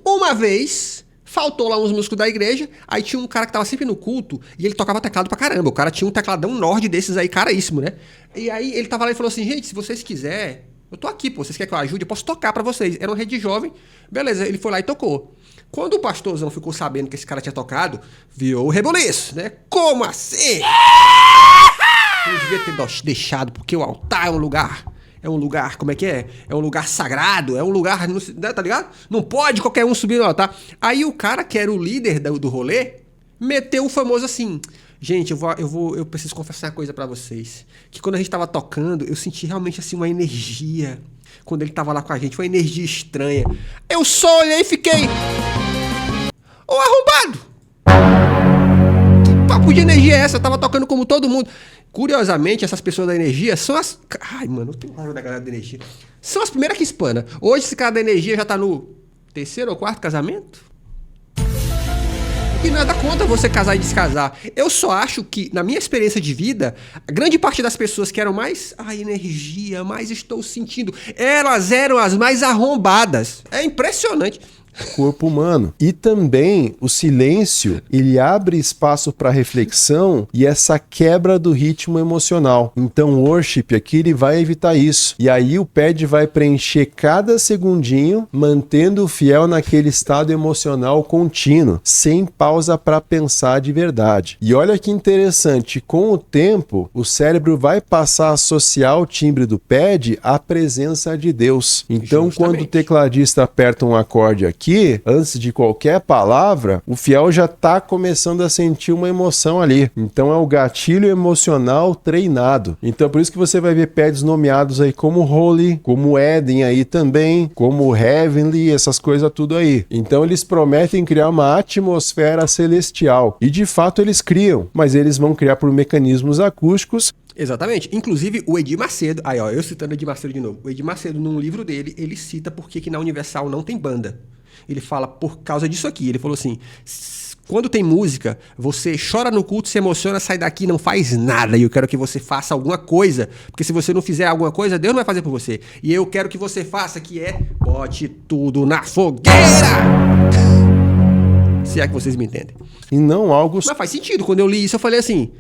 Uma vez, faltou lá uns músicos da igreja, aí tinha um cara que tava sempre no culto e ele tocava teclado pra caramba. O cara tinha um tecladão Nord desses aí, caríssimo, né? E aí ele tava lá e falou assim, gente, se vocês quiserem, eu tô aqui, pô, vocês querem que eu ajude? Eu posso tocar pra vocês. Era uma rede jovem, beleza, ele foi lá e tocou. Quando o pastorzão ficou sabendo que esse cara tinha tocado, virou o reboliço, né? Como assim? Eu devia ter deixado, porque o altar é um lugar... É um lugar, como é que é? É um lugar sagrado, é um lugar, tá ligado? Não pode qualquer um subir no altar. Aí o cara, que era o líder do rolê, meteu o famoso assim... Gente, eu preciso confessar uma coisa pra vocês. Que quando a gente tava tocando, eu senti realmente assim uma energia. Quando ele tava lá com a gente, uma energia estranha. Eu só olhei e fiquei... Ô arrombado! Que papo de energia é essa? Eu tava tocando como todo mundo. Curiosamente, essas pessoas da energia são as... Ai, mano, eu tenho raiva da galera da energia. São as primeiras que espana. Hoje esse cara da energia já tá no 3º ou 4º casamento. E nada contra você casar e descasar. Eu só acho que, na minha experiência de vida, a grande parte das pessoas que eram mais... Ai, energia, mais estou sentindo... Elas eram as mais arrombadas. É impressionante. corpo humano. E também o silêncio, ele abre espaço para reflexão e essa quebra do ritmo emocional. Então o worship aqui ele vai evitar isso. E aí o pad vai preencher cada segundinho, mantendo o fiel naquele estado emocional contínuo, sem pausa para pensar de verdade. E olha que interessante, com o tempo, o cérebro vai passar a associar o timbre do pad à presença de Deus. Então, Justamente. quando o tecladista aperta um acorde aqui, antes de qualquer palavra, o fiel já está começando a sentir uma emoção ali. Então, é o gatilho emocional treinado. Então, por isso que você vai ver pads nomeados aí como Holy, como Eden aí também, como Heavenly, essas coisas tudo aí. Então, eles prometem criar uma atmosfera celestial. E, de fato, eles criam, mas eles vão criar por mecanismos acústicos. Exatamente. Inclusive, o Edir Macedo... Aí, ó, eu citando o Edir Macedo de novo. O Edir Macedo, num livro dele, ele cita por que na Universal não tem banda. Ele fala por causa disso aqui. Ele falou assim... Quando tem música, você chora no culto, se emociona, sai daqui, não faz nada. E eu quero que você faça alguma coisa. Porque se você não fizer alguma coisa, Deus não vai fazer por você. E eu quero que você faça, que é... Bote tudo na fogueira! Se é que vocês me entendem. E não algo Mas faz sentido. Quando eu li isso, eu falei assim...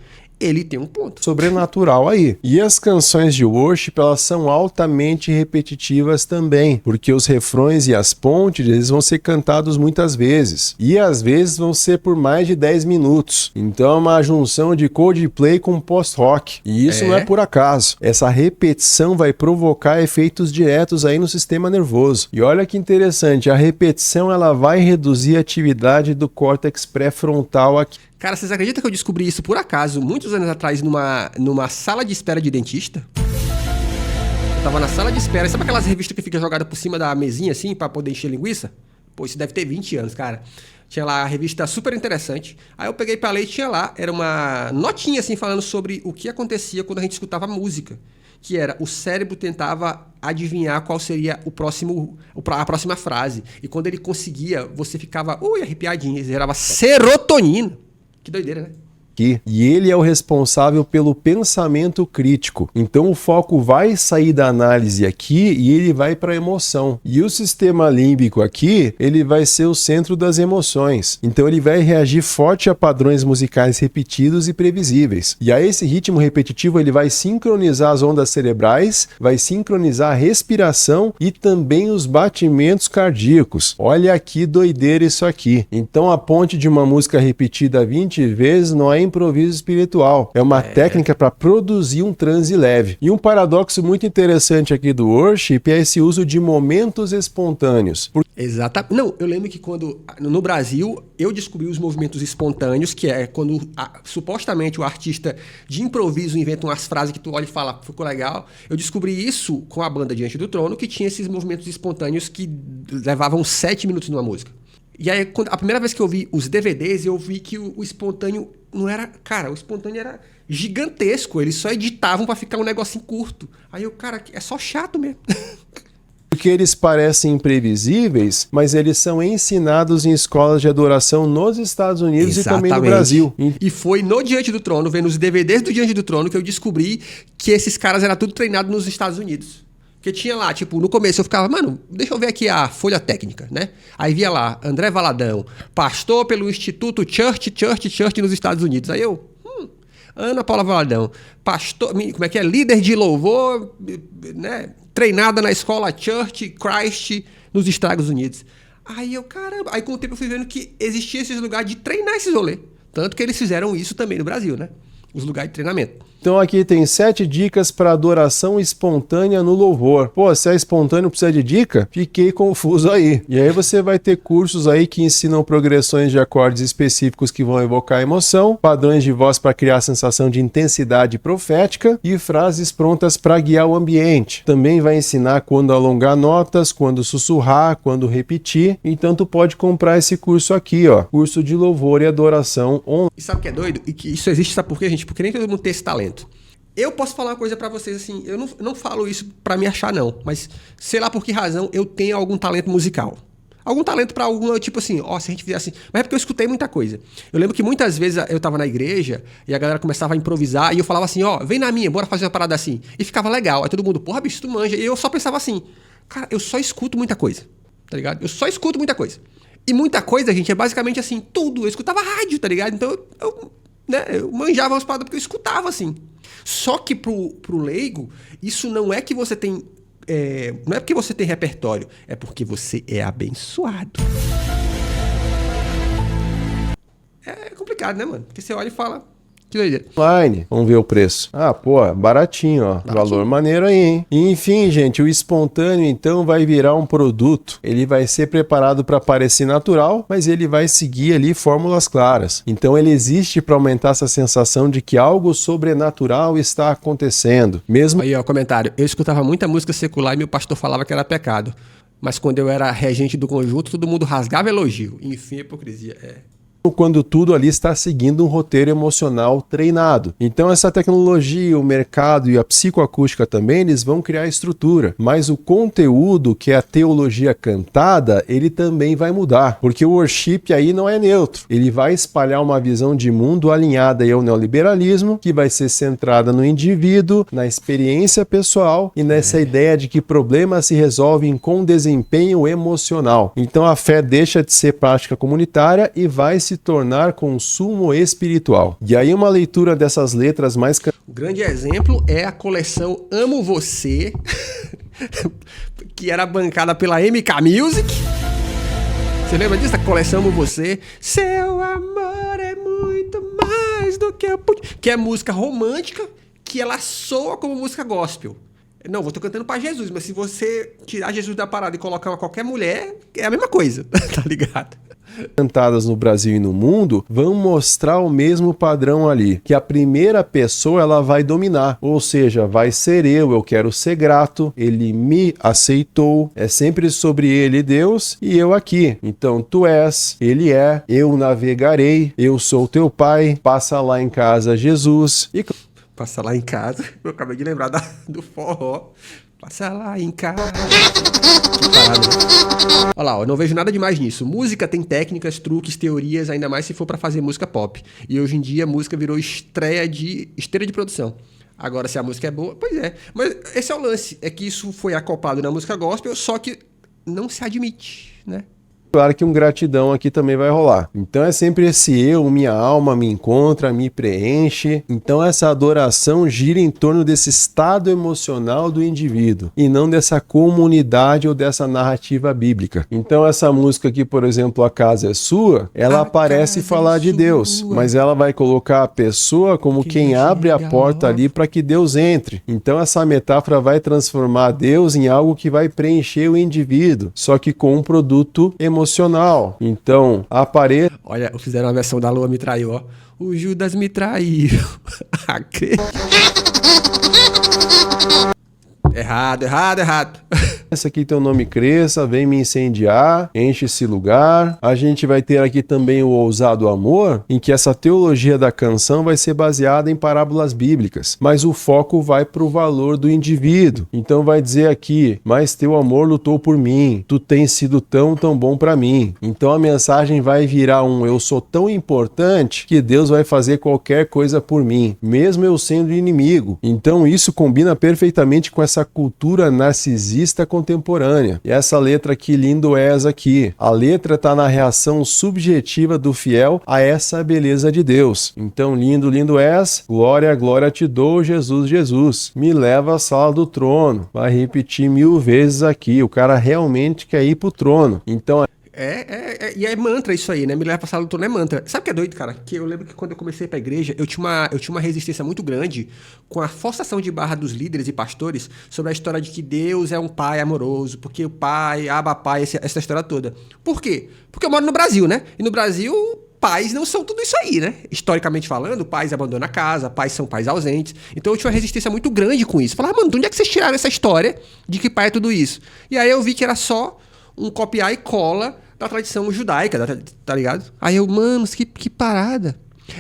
Ele tem um ponto. sobrenatural aí. E as canções de worship, elas são altamente repetitivas também, porque os refrões e as pontes, eles vão ser cantados muitas vezes. E às vezes vão ser por mais de 10 minutos. Então é uma junção de Coldplay com post-rock. E isso não é por acaso. Essa repetição vai provocar efeitos diretos aí no sistema nervoso. E olha que interessante, a repetição ela vai reduzir a atividade do córtex pré-frontal aqui. Cara, vocês acreditam que eu descobri isso por acaso, muitos anos atrás, numa sala de espera de dentista? Eu tava na sala de espera, sabe aquelas revistas que fica jogada por cima da mesinha, assim, pra poder encher linguiça? Pô, isso deve ter 20 anos, cara. Tinha lá a revista super interessante. Aí eu peguei pra ler e tinha lá, era uma notinha, assim, falando sobre o que acontecia quando a gente escutava música. Que era, o cérebro tentava adivinhar qual seria a próxima frase. E quando ele conseguia, você ficava, arrepiadinho, gerava serotonina. Que doideira, né? aqui. E ele é o responsável pelo pensamento crítico. Então o foco vai sair da análise aqui e ele vai para a emoção. E o sistema límbico aqui, ele vai ser o centro das emoções. Então ele vai reagir forte a padrões musicais repetidos e previsíveis. E a esse ritmo repetitivo ele vai sincronizar as ondas cerebrais, vai sincronizar a respiração e também os batimentos cardíacos. Olha que doideira isso aqui. Então a ponte de uma música repetida 20 vezes não é improviso espiritual, é uma técnica para produzir um transe leve. E um paradoxo muito interessante aqui do worship é esse uso de momentos espontâneos. Exatamente. Não, eu lembro que quando no Brasil eu descobri os movimentos espontâneos, que é quando supostamente o artista de improviso inventa umas frases que tu olha e fala, ficou legal. Eu descobri isso com a banda Diante do Trono, que tinha esses movimentos espontâneos que levavam 7 minutos numa música. E aí, a primeira vez que eu vi os DVDs, eu vi que o espontâneo não era... Cara, o espontâneo era gigantesco. Eles só editavam pra ficar um negocinho curto. Aí eu, cara, é só chato mesmo. Porque eles parecem imprevisíveis, mas eles são ensinados em escolas de adoração nos Estados Unidos e também no Brasil. E foi no Diante do Trono, vendo os DVDs do Diante do Trono, que eu descobri que esses caras eram tudo treinados nos Estados Unidos. Porque tinha lá, tipo, no começo eu ficava, mano, deixa eu ver aqui a folha técnica, né? Aí via lá, André Valadão, pastor pelo Instituto Church nos Estados Unidos. Aí eu, Ana Paula Valadão, pastor, como é que é? Líder de louvor, né? Treinada na escola Church Christ nos Estados Unidos. Aí eu, caramba, aí com o tempo eu fui vendo que existia esses lugares de treinar esses rolês. Tanto que eles fizeram isso também no Brasil, né? Os lugares de treinamento. Então aqui tem 7 dicas para adoração espontânea no louvor. Pô, se é espontâneo precisa de dica? Fiquei confuso aí. E aí você vai ter cursos aí que ensinam progressões de acordes específicos que vão evocar emoção, padrões de voz para criar a sensação de intensidade profética e frases prontas para guiar o ambiente. Também vai ensinar quando alongar notas, quando sussurrar, quando repetir. Então tu pode comprar esse curso aqui, ó. Curso de louvor e adoração online. E sabe o que é doido? E que isso existe, sabe por quê, gente? Porque nem todo mundo tem esse talento. Eu posso falar uma coisa pra vocês assim, eu não falo isso pra me achar não, mas sei lá por que razão eu tenho algum talento musical. Algum talento pra alguma, tipo assim, ó, se a gente fizer assim, mas é porque eu escutei muita coisa. Eu lembro que muitas vezes eu tava na igreja e a galera começava a improvisar e eu falava assim, ó, vem na minha, bora fazer uma parada assim. E ficava legal, aí todo mundo, porra bicho, tu manja. E eu só pensava assim, cara, eu só escuto muita coisa, tá ligado? Eu só escuto muita coisa. E muita coisa, gente, é basicamente assim, tudo. Eu escutava rádio, tá ligado? Então eu manjava umas paradas porque eu escutava assim. Só que pro leigo, isso não é que você tem... não é porque você tem repertório, é porque você é abençoado. É complicado, né, mano? Porque você olha e fala... Que doideira. Online, vamos ver o preço. Ah, pô, baratinho, ó. Baratinho. Valor maneiro aí, hein? E, enfim, gente, o espontâneo, então, vai virar um produto. Ele vai ser preparado para parecer natural, mas ele vai seguir ali fórmulas claras. Então, ele existe para aumentar essa sensação de que algo sobrenatural está acontecendo. Mesmo... Aí, ó, comentário. Eu escutava muita música secular e meu pastor falava que era pecado. Mas quando eu era regente do conjunto, todo mundo rasgava elogio. Enfim, hipocrisia. Quando tudo ali está seguindo um roteiro emocional treinado. Então essa tecnologia, o mercado e a psicoacústica também, eles vão criar estrutura. Mas o conteúdo, que é a teologia cantada, ele também vai mudar. Porque o worship aí não é neutro. Ele vai espalhar uma visão de mundo alinhada aí ao neoliberalismo, que vai ser centrada no indivíduo, na experiência pessoal e nessa ideia de que problemas se resolvem com desempenho emocional. Então a fé deixa de ser prática comunitária e vai se tornar consumo espiritual. E aí uma leitura dessas letras mais... O grande exemplo é a coleção Amo Você, que era bancada pela MK Music. Você lembra disso? A coleção Amo Você. Seu amor é muito mais do que eu pude... Que é música romântica, que ela soa como música gospel. Não, vou tô cantando pra Jesus, mas se você tirar Jesus da parada e colocar qualquer mulher, é a mesma coisa, tá ligado? Cantadas no Brasil e no mundo vão mostrar o mesmo padrão ali, que a primeira pessoa ela vai dominar, ou seja, vai ser eu quero ser grato, ele me aceitou, é sempre sobre ele Deus e eu aqui, então tu és, ele é, eu navegarei, eu sou teu pai, passa lá em casa Jesus e... Passa lá em casa, eu acabei de lembrar do forró. Passa lá em casa. Que parada, né? Olha lá, eu não vejo nada demais nisso. Música tem técnicas, truques, teorias, ainda mais se for pra fazer música pop. E hoje em dia a música virou esteira de produção. Agora, se a música é boa, pois é. Mas esse é o lance, é que isso foi acoplado na música gospel, só que não se admite, né? Claro que um gratidão aqui também vai rolar. Então é sempre esse eu, minha alma me encontra, me preenche. Então essa adoração gira em torno desse estado emocional do indivíduo e não dessa comunidade ou dessa narrativa bíblica. Então essa música aqui, por exemplo, A Casa é Sua, ela parece falar de Deus, mas ela vai colocar a pessoa como quem abre a porta ali para que Deus entre. Então essa metáfora vai transformar Deus em algo que vai preencher o indivíduo, só que com um produto emocional. Então, apareça. Olha, fizeram uma versão da Lua me traiu, ó. O Judas me traiu. Errado. Essa aqui teu nome cresça, vem me incendiar, enche esse lugar. A gente vai ter aqui também o ousado amor, em que essa teologia da canção vai ser baseada em parábolas bíblicas, mas o foco vai para o valor do indivíduo. Então vai dizer aqui, mas teu amor lutou por mim, tu tens sido tão bom para mim. Então a mensagem vai virar eu sou tão importante que Deus vai fazer qualquer coisa por mim, mesmo eu sendo inimigo. Então isso combina perfeitamente com essa cultura narcisista contemporânea. E essa letra aqui, lindo és aqui. A letra está na reação subjetiva do fiel a essa beleza de Deus. Então, lindo és, glória te dou, Jesus. Me leva à sala do trono. Vai repetir 1000 vezes aqui. O cara realmente quer ir pro trono. Então, e é mantra isso aí, né? Me leva pra sala do trono é mantra. Sabe o que é doido, cara? Que eu lembro que quando eu comecei pra igreja, eu tinha uma resistência muito grande com a forçação de barra dos líderes e pastores sobre a história de que Deus é um pai amoroso, porque o pai, Abba Pai, essa história toda. Por quê? Porque eu moro no Brasil, né? E no Brasil, pais não são tudo isso aí, né? Historicamente falando, pais abandonam a casa, pais são pais ausentes. Então eu tinha uma resistência muito grande com isso. Falava, mano, de onde é que vocês tiraram essa história de que pai é tudo isso? E aí eu vi que era só um copiar e cola da tradição judaica, tá ligado? Aí eu, mano, que parada.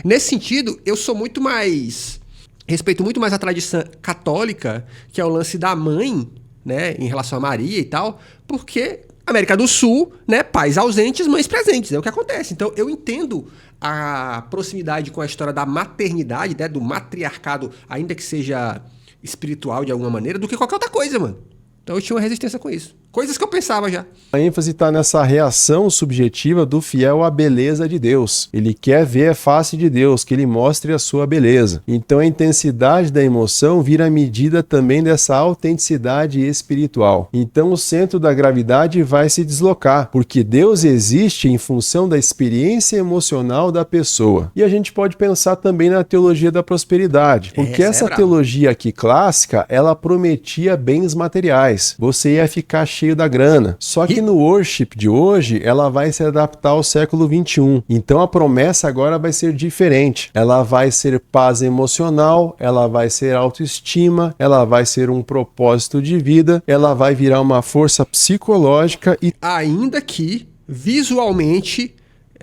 Nesse sentido, eu sou muito mais... Respeito muito mais a tradição católica, que é o lance da mãe, né? Em relação a Maria e tal, porque América do Sul, né? Pais ausentes, mães presentes, é o que acontece. Então, eu entendo a proximidade com a história da maternidade, né? Do matriarcado, ainda que seja espiritual de alguma maneira, do que qualquer outra coisa, mano. Então eu tinha uma resistência com isso. Coisas que eu pensava já. A ênfase está nessa reação subjetiva do fiel à beleza de Deus. Ele quer ver a face de Deus, que ele mostre a sua beleza. Então a intensidade da emoção vira a medida também dessa autenticidade espiritual. Então o centro da gravidade vai se deslocar, porque Deus existe em função da experiência emocional da pessoa. E a gente pode pensar também na teologia da prosperidade, porque essa teologia aqui clássica, ela prometia bens materiais. Você ia ficar cheio da grana. Só que no worship de hoje, ela vai se adaptar ao século XXI. Então a promessa agora vai ser diferente. Ela vai ser paz emocional, ela vai ser autoestima, ela vai ser um propósito de vida, ela vai virar uma força psicológica e... Ainda que, visualmente,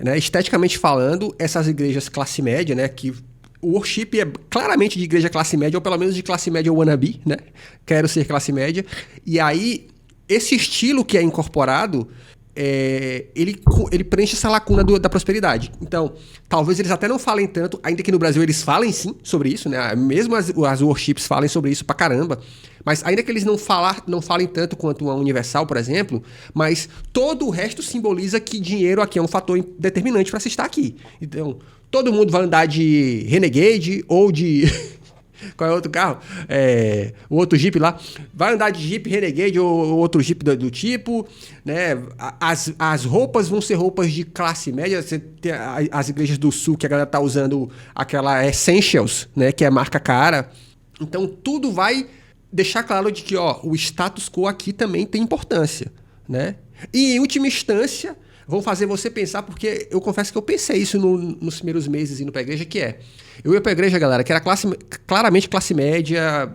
né, esteticamente falando, essas igrejas classe média, né, que o worship é claramente de igreja classe média, ou pelo menos de classe média wannabe, né? Quero ser classe média. E aí, esse estilo que é incorporado, ele preenche essa lacuna da prosperidade. Então, talvez eles até não falem tanto, ainda que no Brasil eles falem sim sobre isso, né? Mesmo as worships falem sobre isso pra caramba. Mas ainda que eles não falem tanto quanto a Universal, por exemplo, mas todo o resto simboliza que dinheiro aqui é um fator determinante para se estar aqui. Então, todo mundo vai andar de Renegade ou de... Qual é o outro carro? O outro Jeep lá. Vai andar de Jeep Renegade ou outro Jeep do tipo, né? As roupas vão ser roupas de classe média. Você tem as igrejas do Sul que a galera tá usando aquela Essentials, né? Que é marca cara. Então, tudo vai deixar claro de que, ó, o status quo aqui também tem importância, né? E, em última instância, vão fazer você pensar, porque eu confesso que eu pensei isso nos primeiros meses indo pra igreja, eu ia pra igreja, galera, que era claramente classe média,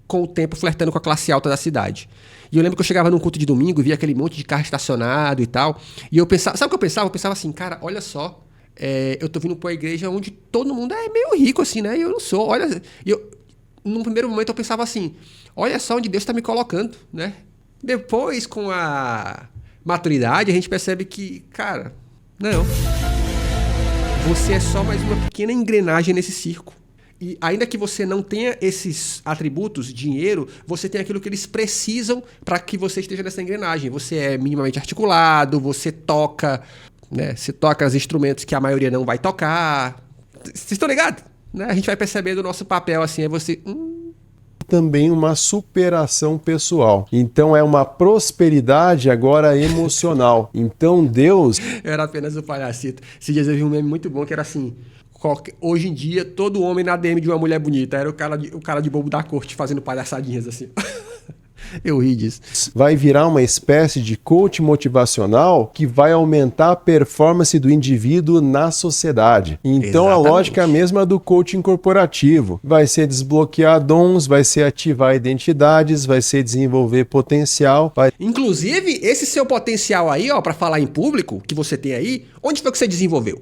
com o tempo flertando com a classe alta da cidade. E eu lembro que eu chegava num culto de domingo e via aquele monte de carro estacionado e tal, e eu pensava, sabe o que eu pensava? Eu pensava assim, cara, olha só, eu tô vindo pra uma igreja onde todo mundo é meio rico, assim, né? E eu não sou, olha... num primeiro momento eu pensava assim, olha só onde Deus está me colocando, né? Depois, com a maturidade, a gente percebe que, cara, não. Você é só mais uma pequena engrenagem nesse circo. E ainda que você não tenha esses atributos, dinheiro, você tem aquilo que eles precisam para que você esteja nessa engrenagem. Você é minimamente articulado, você toca, né? Você toca os instrumentos que a maioria não vai tocar. Vocês estão ligados? Né? A gente vai percebendo o nosso papel assim, é você... Também uma superação pessoal. Então é uma prosperidade agora emocional. Então Deus... Eu era apenas o palhacito. Esses dias eu vi um meme muito bom que era assim... Hoje em dia, todo homem na DM de uma mulher bonita era o cara de bobo da corte fazendo palhaçadinhas assim. Eu ri disso. Vai virar uma espécie de coach motivacional que vai aumentar a performance do indivíduo na sociedade. Então Exatamente. A lógica é a mesma do coaching corporativo. Vai ser desbloquear dons, vai ser ativar identidades, vai ser desenvolver potencial. Inclusive, esse seu potencial aí, ó, para falar em público, que você tem aí, onde foi que você desenvolveu?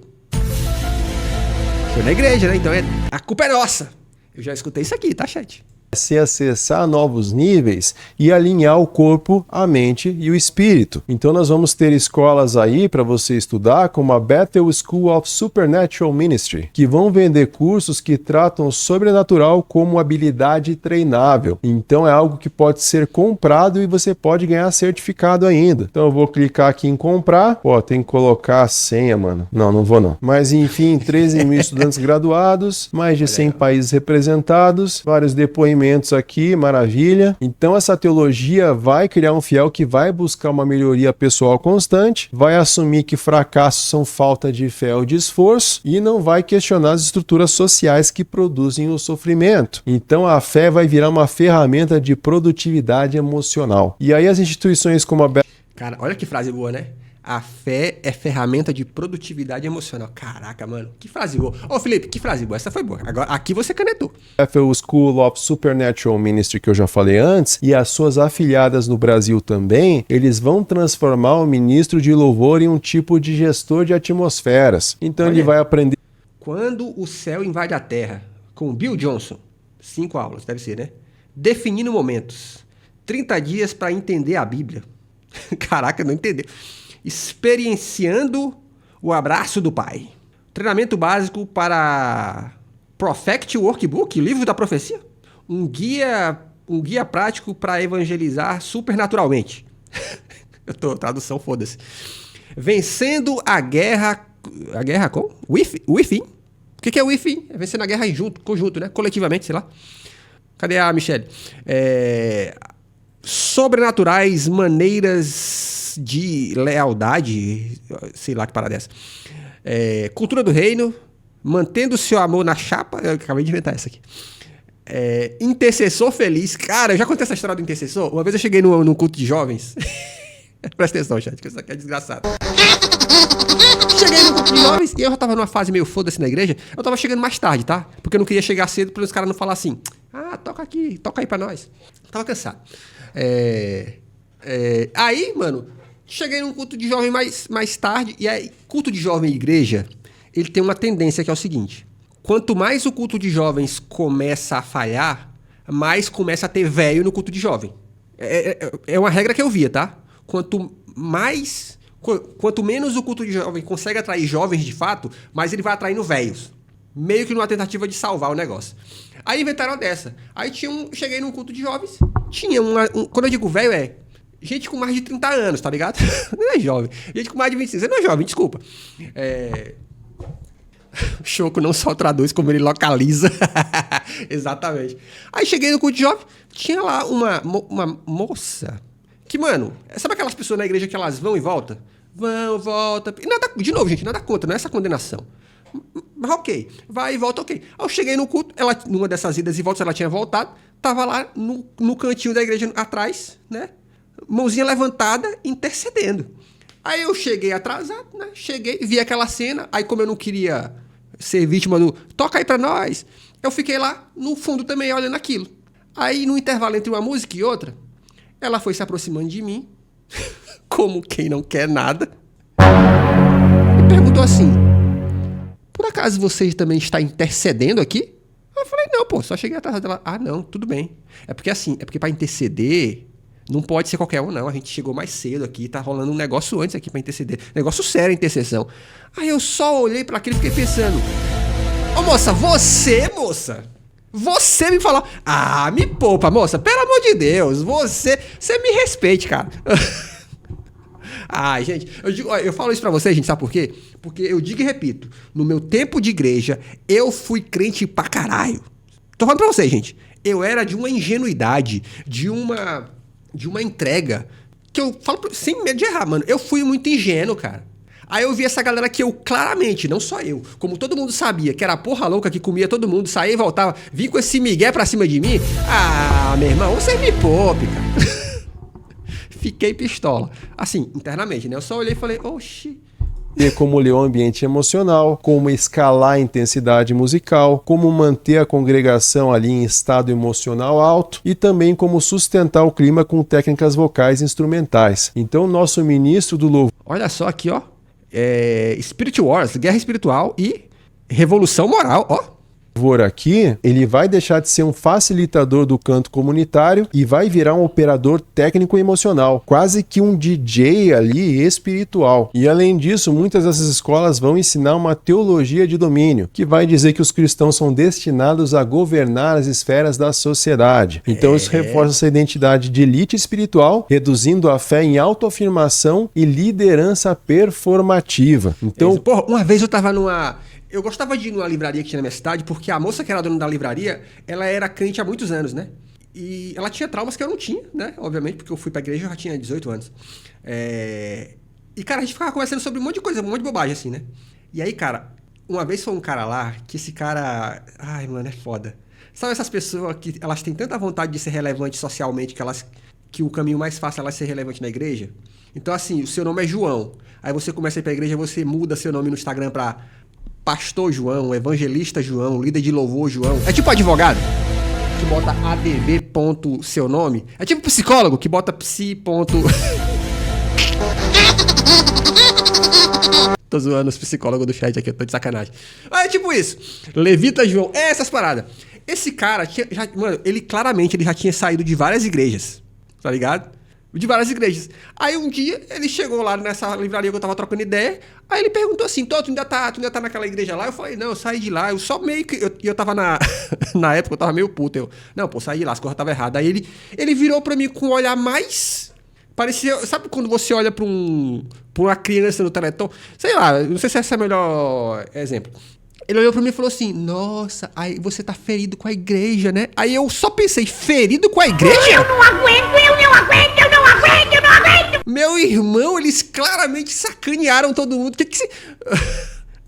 Foi na igreja, né? Então a culpa é nossa. Eu já escutei isso aqui, tá, chat? Se acessar novos níveis e alinhar o corpo, a mente e o espírito. Então nós vamos ter escolas aí para você estudar, como a Bethel School of Supernatural Ministry, que vão vender cursos que tratam o sobrenatural como habilidade treinável. Então é algo que pode ser comprado e você pode ganhar certificado ainda. Então eu vou clicar aqui em comprar. Pô, tem que colocar a senha, mano. Não vou não. Mas enfim, 13 mil estudantes graduados, mais de 100 países representados, vários depoimentos aqui, maravilha. Então essa teologia vai criar um fiel que vai buscar uma melhoria pessoal constante, vai assumir que fracassos são falta de fé ou de esforço e não vai questionar as estruturas sociais que produzem o sofrimento. Então a fé vai virar uma ferramenta de produtividade emocional. E aí as instituições como a... Cara, olha que frase boa, né? A fé é ferramenta de produtividade emocional. Caraca, mano, que frase boa. Ô, Felipe, que frase boa. Essa foi boa. Agora, aqui você canetou. Bethel School of Supernatural Ministry, que eu já falei antes, e as suas afiliadas no Brasil também, eles vão transformar o ministro de louvor em um tipo de gestor de atmosferas. Então ele vai aprender... Quando o céu invade a terra, com Bill Johnson, 5 aulas, deve ser, né? Definindo momentos. 30 dias para entender a Bíblia. Caraca, não entendeu. Experienciando o abraço do Pai. Treinamento básico para Prophet Workbook, livro da profecia. Um guia prático para evangelizar supernaturalmente. Tradução, foda-se. Vencendo a guerra... A guerra com? Wi-Fi. O que é Wi-Fi? É vencendo a guerra conjunto, né? Coletivamente, sei lá. Cadê a Michelle? Sobrenaturais maneiras de lealdade, sei lá que parada é essa. Cultura do reino, mantendo o seu amor na chapa. Eu acabei de inventar essa aqui. Intercessor feliz. Cara, eu já contei essa história do intercessor. Uma vez eu cheguei num culto de jovens. Presta atenção, chat, que isso aqui é desgraçado. Cheguei no culto de jovens e eu já tava numa fase meio foda-se na igreja. Eu tava chegando mais tarde, tá? Porque eu não queria chegar cedo para os caras não falar assim: toca aqui, toca aí pra nós. Eu tava cansado. Aí, mano, cheguei num culto de jovem mais tarde. E aí, culto de jovem e igreja, ele tem uma tendência que é o seguinte: quanto mais o culto de jovens começa a falhar, mais começa a ter velho no culto de jovem. É uma regra que eu via, tá? Quanto menos o culto de jovem consegue atrair jovens de fato, mais ele vai atraindo velhos. Meio que numa tentativa de salvar o negócio. Aí inventaram dessa. Aí cheguei num culto de jovens, tinha quando eu digo velho, gente com mais de 30 anos, tá ligado? Não é jovem. Gente com mais de 25. Você não é jovem, desculpa. O Choco não só traduz, como ele localiza. Exatamente. Aí cheguei no culto de jovem, tinha lá uma moça que, mano, sabe aquelas pessoas na igreja que elas vão e voltam? Vão, volta. E nada, de novo, gente, nada contra, não é essa condenação. Mas ok, vai e volta, ok. Aí eu cheguei no culto, numa dessas idas e voltas, ela tinha voltado, tava lá no cantinho da igreja atrás, né? Mãozinha levantada, intercedendo. Aí eu cheguei atrasado, né? Cheguei, vi aquela cena, aí como eu não queria ser vítima do toca aí pra nós, eu fiquei lá no fundo também olhando aquilo. Aí no intervalo entre uma música e outra, ela foi se aproximando de mim, como quem não quer nada, e perguntou assim: por acaso você também está intercedendo aqui? Eu falei, falei, não, pô, só cheguei atrasado. Ela, ah, não, tudo bem. É porque assim, é porque pra interceder, não pode ser qualquer um, não. A gente chegou mais cedo aqui, tá rolando um negócio antes aqui pra interceder. Negócio sério, intercessão. Aí eu só olhei pra aquilo e fiquei pensando, ô moça, você me falou, ah, me poupa, moça, pelo amor de Deus, você me respeite, cara. Ai, gente, eu falo isso pra vocês, gente, sabe por quê? Porque eu digo e repito, no meu tempo de igreja, eu fui crente pra caralho. Tô falando pra vocês, gente, eu era de uma ingenuidade, de uma entrega, que eu falo sem medo de errar, mano, eu fui muito ingênuo, cara. Aí eu vi essa galera que eu claramente, não só eu, como todo mundo sabia, que era a porra louca que comia todo mundo, saía e voltava, vinha com esse migué pra cima de mim. Ah, meu irmão, você me poupe, cara. Fiquei pistola. Assim, internamente, né? Eu só olhei e falei, oxi. Ter como ler o ambiente emocional, como escalar a intensidade musical, como manter a congregação ali em estado emocional alto e também como sustentar o clima com técnicas vocais e instrumentais. Então, nosso ministro do louvor... Olha só aqui, ó. Spirit Wars, guerra espiritual e revolução moral, ó. Aqui, ele vai deixar de ser um facilitador do canto comunitário e vai virar um operador técnico emocional, quase que um DJ ali espiritual. E além disso, muitas dessas escolas vão ensinar uma teologia de domínio, que vai dizer que os cristãos são destinados a governar as esferas da sociedade. Então isso reforça essa identidade de elite espiritual, reduzindo a fé em autoafirmação e liderança performativa. Então, porra, uma vez eu tava eu gostava de ir numa livraria que tinha na minha cidade, porque a moça que era dona da livraria, ela era crente há muitos anos, né? E ela tinha traumas que eu não tinha, né? Obviamente, porque eu fui pra igreja e eu já tinha 18 anos. E, cara, a gente ficava conversando sobre um monte de coisa, um monte de bobagem, assim, né? E aí, cara, uma vez foi um cara lá, que esse cara... Ai, mano, é foda. Sabe essas pessoas que elas têm tanta vontade de ser relevantes socialmente, que o caminho mais fácil é elas ser relevante na igreja? Então, assim, o seu nome é João. Aí você começa a ir pra igreja, você muda seu nome no Instagram pra... Pastor João, Evangelista João, Líder de Louvor João. É tipo advogado que bota adv. Seu nome. É tipo psicólogo que bota psi. Tô zoando os psicólogos do chat aqui, eu tô de sacanagem. É tipo isso. Levita João, essas paradas. Esse cara, mano, ele claramente já tinha saído de várias igrejas, tá ligado? De várias igrejas. Aí um dia ele chegou lá nessa livraria que eu tava trocando ideia. Aí ele perguntou assim: tu ainda tá naquela igreja lá? Eu falei: não, eu saí de lá. Eu só meio que. Eu tava na época, eu tava meio puto. Não, pô, saí de lá, as coisas estavam erradas. Aí ele virou pra mim com um olhar mais. Parecia. Sabe quando você olha pra uma criança no Teleton? Sei lá, não sei se esse é o melhor exemplo. Ele olhou pra mim e falou assim: nossa, aí você tá ferido com a igreja, né? Aí eu só pensei: ferido com a igreja? Eu não aguento, eu não aguento, eu não aguento, eu não aguento! Meu irmão, eles claramente sacanearam todo mundo. Que se...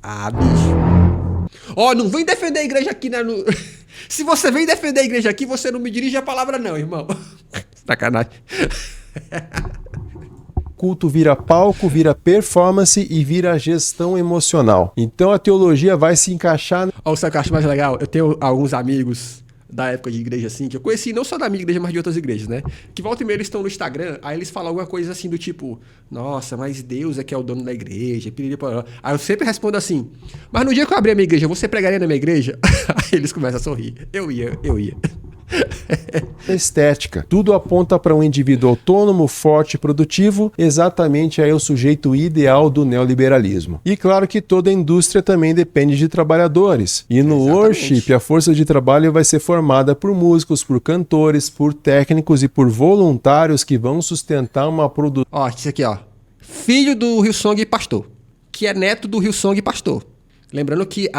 Ah, bicho. Ó, não vem defender a igreja aqui, né? Se você vem defender a igreja aqui, você não me dirige a palavra não, irmão. Sacanagem. Culto vira palco, vira performance e vira gestão emocional. Então a teologia vai se encaixar... Ó, sabe o que eu acho mais legal? Eu tenho alguns amigos da época de igreja, assim, que eu conheci não só da minha igreja, mas de outras igrejas, né? Que volta e meia eles estão no Instagram, aí eles falam alguma coisa assim do tipo: nossa, mas Deus é que é o dono da igreja. Aí eu sempre respondo assim: mas no dia que eu abrir a minha igreja, você pregaria na minha igreja? Aí eles começam a sorrir. Eu ia. Estética. Tudo aponta para um indivíduo autônomo, forte e produtivo, exatamente aí o sujeito ideal do neoliberalismo. E claro que toda indústria também depende de trabalhadores. E no worship, a força de trabalho vai ser formada por músicos, por cantores, por técnicos e por voluntários que vão sustentar uma produção. Ó, isso aqui, ó. Filho do Hillsong Pastor, que é neto do Hillsong Pastor. Lembrando que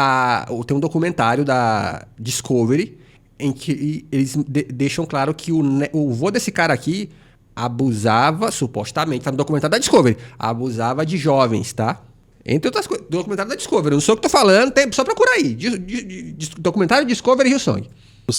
tem um documentário da Discovery em que eles deixam claro que o vô desse cara aqui abusava, supostamente, tá no documentário da Discovery, abusava de jovens, tá? Entre outras coisas, documentário da Discovery, não sou eu que tô falando, só procura aí, documentário Discovery Hillsong.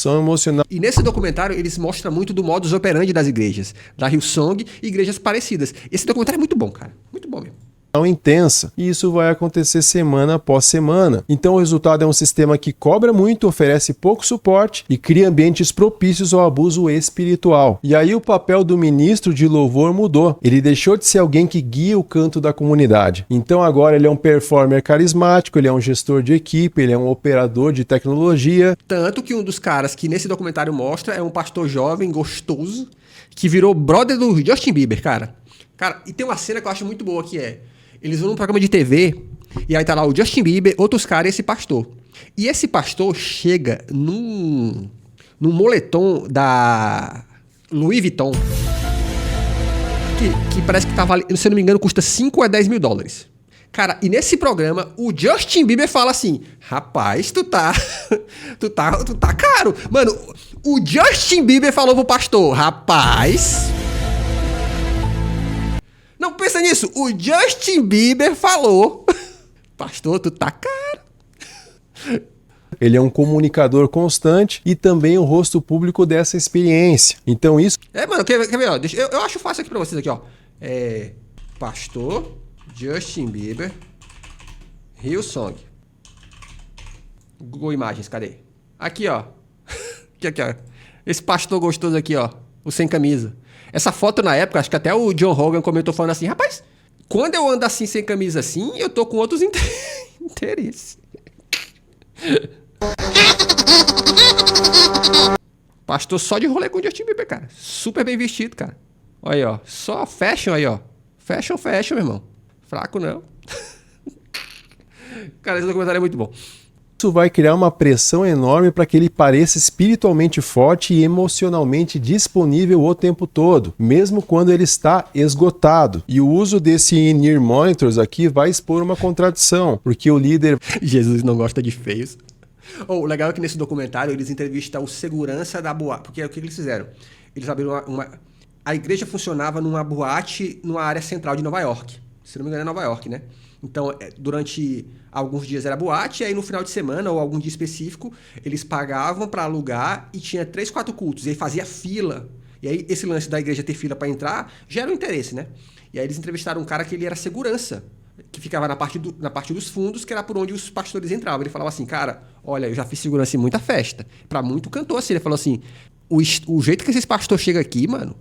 Emocional. E nesse documentário eles mostram muito do modus operandi das igrejas, da Hillsong e igrejas parecidas. Esse documentário é muito bom, cara, muito bom mesmo. intensa, e isso vai acontecer semana após semana. Então o resultado é um sistema que cobra muito, oferece pouco suporte e cria ambientes propícios ao abuso espiritual. E aí o papel do ministro de louvor mudou. Ele deixou de ser alguém que guia o canto da comunidade. Então agora ele é um performer carismático, ele é um gestor de equipe, ele é um operador de tecnologia. Tanto que um dos caras que nesse documentário mostra é um pastor jovem, gostoso, que virou brother do Justin Bieber, cara. Cara, e tem uma cena que eu acho muito boa que é... Eles vão num programa de TV, e aí tá lá o Justin Bieber, outros caras e esse pastor. E esse pastor chega num moletom da Louis Vuitton, que parece que tá valendo, se eu não me engano, custa 5 a 10 mil dólares. Cara, e nesse programa, o Justin Bieber fala assim, rapaz, tu tá caro. Mano, o Justin Bieber falou pro pastor, rapaz... Não, pensa nisso. O Justin Bieber falou. Pastor, tu tá caro. Ele é um comunicador constante e também o rosto público dessa experiência. Então isso... Mano, quer ver? Ó, eu acho fácil aqui pra vocês aqui, ó. Pastor Justin Bieber Hillsong. Google Imagens, cadê? Aqui, ó. Aqui, ó. Esse pastor gostoso aqui, ó. O sem camisa. Essa foto na época, acho que até o John Hogan comentou falando assim, rapaz, quando eu ando assim sem camisa assim, eu tô com outros interesses. Pastor só de rolê com o Justin Bieber, cara. Super bem vestido, cara. Olha aí, ó. Só fashion aí, ó. Fashion, meu irmão. Fraco não. Cara, esse documentário é muito bom. Isso vai criar uma pressão enorme para que ele pareça espiritualmente forte e emocionalmente disponível o tempo todo, mesmo quando ele está esgotado. E o uso desse in-ear monitors aqui vai expor uma contradição, porque o líder... Jesus não gosta de feios. O legal é que nesse documentário eles entrevistam o segurança da boate, porque o que eles fizeram? Eles abriram a igreja funcionava numa boate numa área central de Nova York. Se não me engano é Nova York, né? Então, durante alguns dias era boate, e aí no final de semana, ou algum dia específico, eles pagavam para alugar e tinha 3, 4 cultos. E aí fazia fila. E aí esse lance da igreja ter fila para entrar gera um interesse, né? E aí eles entrevistaram um cara que ele era segurança, que ficava na parte dos fundos, que era por onde os pastores entravam. Ele falava assim, cara, olha, eu já fiz segurança em muita festa. Para muito cantor assim. Ele falou assim, o jeito que esses pastores chegam aqui, mano,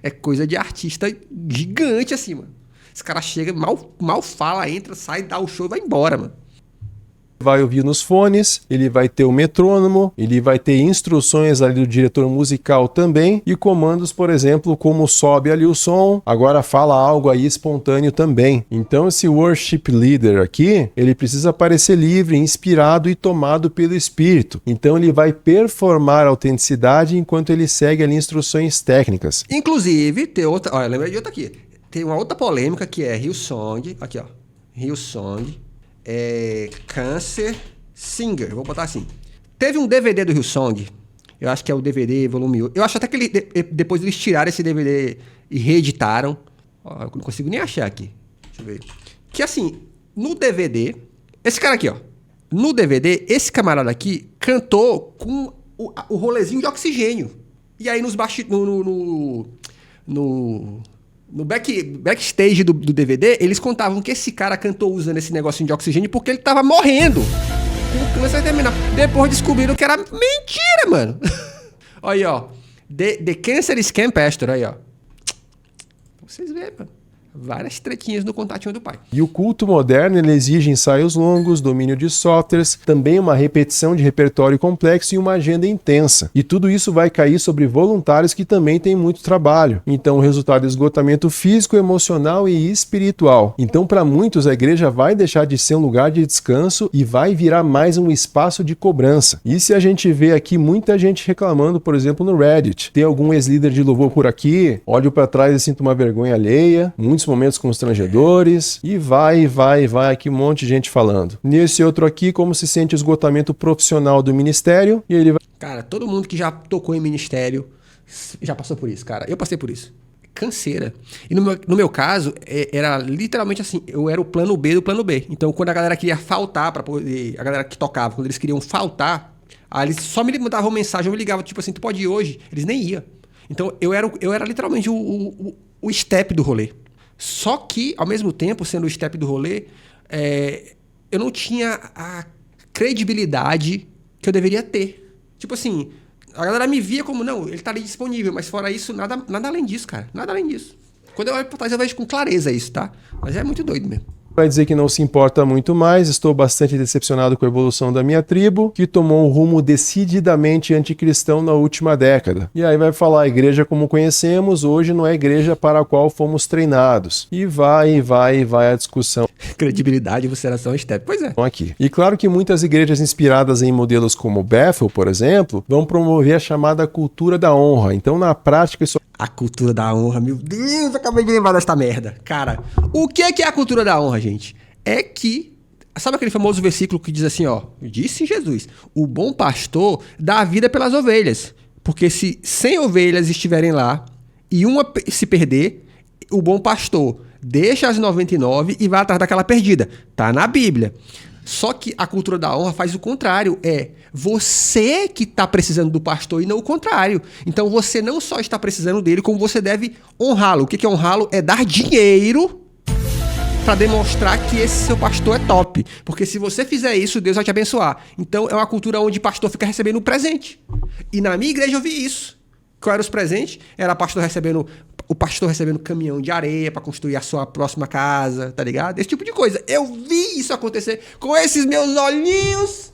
é coisa de artista gigante assim, mano. Esse cara chega, mal fala, entra, sai, dá o show e vai embora, mano. Vai ouvir nos fones, ele vai ter o metrônomo, ele vai ter instruções ali do diretor musical também e comandos, por exemplo, como sobe ali o som, agora fala algo aí espontâneo também. Então esse worship leader aqui, ele precisa parecer livre, inspirado e tomado pelo espírito. Então ele vai performar autenticidade enquanto ele segue ali instruções técnicas. Inclusive, tem outra, olha, lembrei de outra aqui. Tem uma outra polêmica que é Hillsong, aqui ó, Hillsong, Cancer Singer, vou botar assim. Teve um DVD do Hillsong, eu acho que é o DVD volume 8. Eu acho até que depois eles tiraram esse DVD e reeditaram. Ó, eu não consigo nem achar aqui. Deixa eu ver. Que assim, no DVD, esse cara aqui, ó. No DVD, esse camarada aqui cantou com o rolezinho de oxigênio. E aí nos no backstage do DVD, eles contavam que esse cara cantou usando esse negocinho de oxigênio porque ele tava morrendo. O câncer terminal. Depois descobriram que era mentira, mano. Olha aí, ó. The Cancer Scam Pastor, aí, ó. Vocês verem, mano. Várias tretinhas no contatinho do pai. E o culto moderno ele exige ensaios longos, domínio de softwares, também uma repetição de repertório complexo e uma agenda intensa. E tudo isso vai cair sobre voluntários que também têm muito trabalho. Então o resultado é esgotamento físico, emocional e espiritual. Então para muitos a igreja vai deixar de ser um lugar de descanso e vai virar mais um espaço de cobrança. E se a gente vê aqui muita gente reclamando, por exemplo, no Reddit, tem algum ex-líder de louvor por aqui, olho para trás e sinto uma vergonha alheia, muitos momentos constrangedores, e vai aqui um monte de gente falando. Nesse outro aqui, como se sente o esgotamento profissional do ministério, e ele vai... Cara, todo mundo que já tocou em ministério já passou por isso, cara. Eu passei por isso. Canseira. E no meu caso, era literalmente assim, eu era o plano B do plano B. Então, quando a galera queria faltar, para poder, a galera que tocava, quando eles queriam faltar, aí eles só me mandavam mensagem, eu me ligava, tipo assim, tu pode ir hoje? Eles nem iam. Então, eu era literalmente o step do rolê. Só que, ao mesmo tempo, sendo o step do rolê, eu não tinha a credibilidade que eu deveria ter. Tipo assim, a galera me via como, não, ele tá ali disponível, mas fora isso, nada além disso, cara. Nada além disso. Quando eu olho pra trás, eu vejo com clareza isso, tá? Mas é muito doido mesmo. Vai dizer que não se importa muito mais, estou bastante decepcionado com a evolução da minha tribo, que tomou um rumo decididamente anticristão na última década. E aí vai falar, a igreja como conhecemos, hoje não é a igreja para a qual fomos treinados. E vai a discussão. Credibilidade, você era só um step. Pois é. Aqui. E claro que muitas igrejas inspiradas em modelos como Bethel, por exemplo, vão promover a chamada cultura da honra. Então, na prática, isso... A cultura da honra, meu Deus, acabei de lembrar desta merda. Cara, o que é a cultura da honra, gente? É que, sabe aquele famoso versículo que diz assim, ó, disse Jesus, o bom pastor dá a vida pelas ovelhas, porque se 100 ovelhas estiverem lá e uma se perder, o bom pastor deixa as 99 e vai atrás daquela perdida. Tá na Bíblia. Só que a cultura da honra faz o contrário, é você que está precisando do pastor e não o contrário. Então você não só está precisando dele, como você deve honrá-lo. O que é honrá-lo? É dar dinheiro para demonstrar que esse seu pastor é top. Porque se você fizer isso, Deus vai te abençoar. Então é uma cultura onde pastor fica recebendo um presente. E na minha igreja eu vi isso. Qual eram os presentes? Era o pastor recebendo caminhão de areia para construir a sua próxima casa, tá ligado? Esse tipo de coisa. Eu vi isso acontecer com esses meus olhinhos.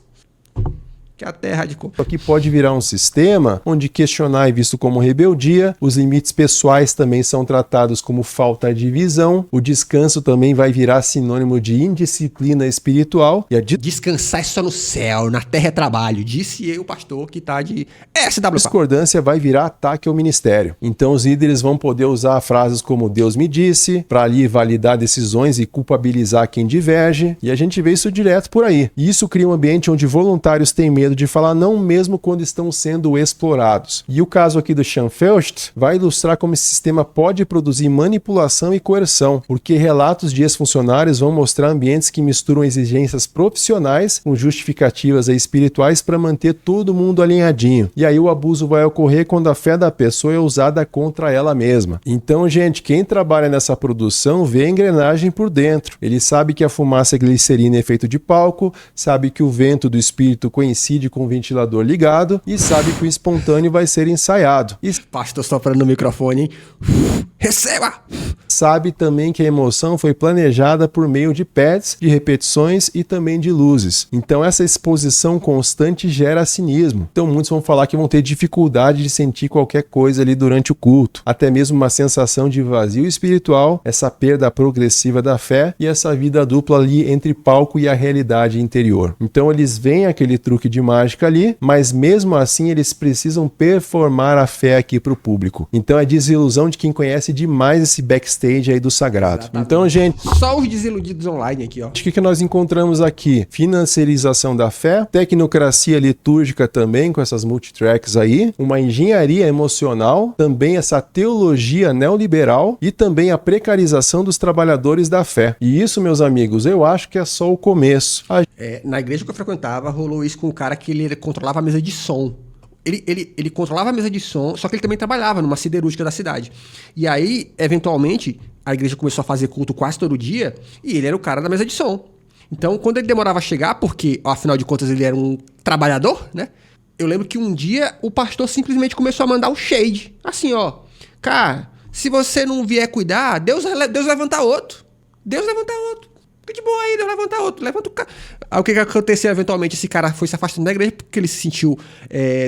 Que a terra de cor. Aqui pode virar um sistema onde questionar é visto como rebeldia, os limites pessoais também são tratados como falta de visão, o descanso também vai virar sinônimo de indisciplina espiritual. E descansar é só no céu, na terra é trabalho, disse eu, pastor, que tá de SWK. Discordância vai virar ataque ao ministério. Então os líderes vão poder usar frases como Deus me disse, para ali validar decisões e culpabilizar quem diverge, e a gente vê isso direto por aí. E isso cria um ambiente onde voluntários têm medo de falar não mesmo quando estão sendo explorados. E o caso aqui do Schanfeld vai ilustrar como esse sistema pode produzir manipulação e coerção, porque relatos de ex-funcionários vão mostrar ambientes que misturam exigências profissionais com justificativas espirituais para manter todo mundo alinhadinho. E aí o abuso vai ocorrer quando a fé da pessoa é usada contra ela mesma. Então, gente, quem trabalha nessa produção vê a engrenagem por dentro. Ele sabe que a fumaça é glicerina é efeito de palco, sabe que o vento do espírito coincide com o ventilador ligado e sabe que o espontâneo vai ser ensaiado. E pastor soprando no microfone, hein? Receba! Sabe também que a emoção foi planejada por meio de pads, de repetições e também de luzes. Então essa exposição constante gera cinismo. Então muitos vão falar que vão ter dificuldade de sentir qualquer coisa ali durante o culto. Até mesmo uma sensação de vazio espiritual, essa perda progressiva da fé e essa vida dupla ali entre palco e a realidade interior. Então eles veem aquele truque de mágica ali, mas mesmo assim eles precisam performar a fé aqui para o público. Então é desilusão de quem conhece demais esse backstage aí do sagrado. Exatamente. Então, gente... Só os desiludidos online aqui, ó. O que nós encontramos aqui? Financiarização da fé, tecnocracia litúrgica também, com essas multitracks aí, uma engenharia emocional, também essa teologia neoliberal e também a precarização dos trabalhadores da fé. E isso, meus amigos, eu acho que é só o começo. Na igreja que eu frequentava, rolou isso com um cara que ele controlava a mesa de som. Ele controlava a mesa de som, só que ele também trabalhava numa siderúrgica da cidade. E aí, eventualmente, a igreja começou a fazer culto quase todo dia e ele era o cara da mesa de som. Então, quando ele demorava a chegar, porque, afinal de contas, ele era um trabalhador, né? Eu lembro que um dia o pastor simplesmente começou a mandar o shade. Assim, ó. Cara, se você não vier cuidar, Deus levanta outro. Deus levanta outro. Fica de boa aí, Deus levanta outro. Levanta o cara. Aí o que aconteceu eventualmente? Esse cara foi se afastando da igreja porque ele se sentiu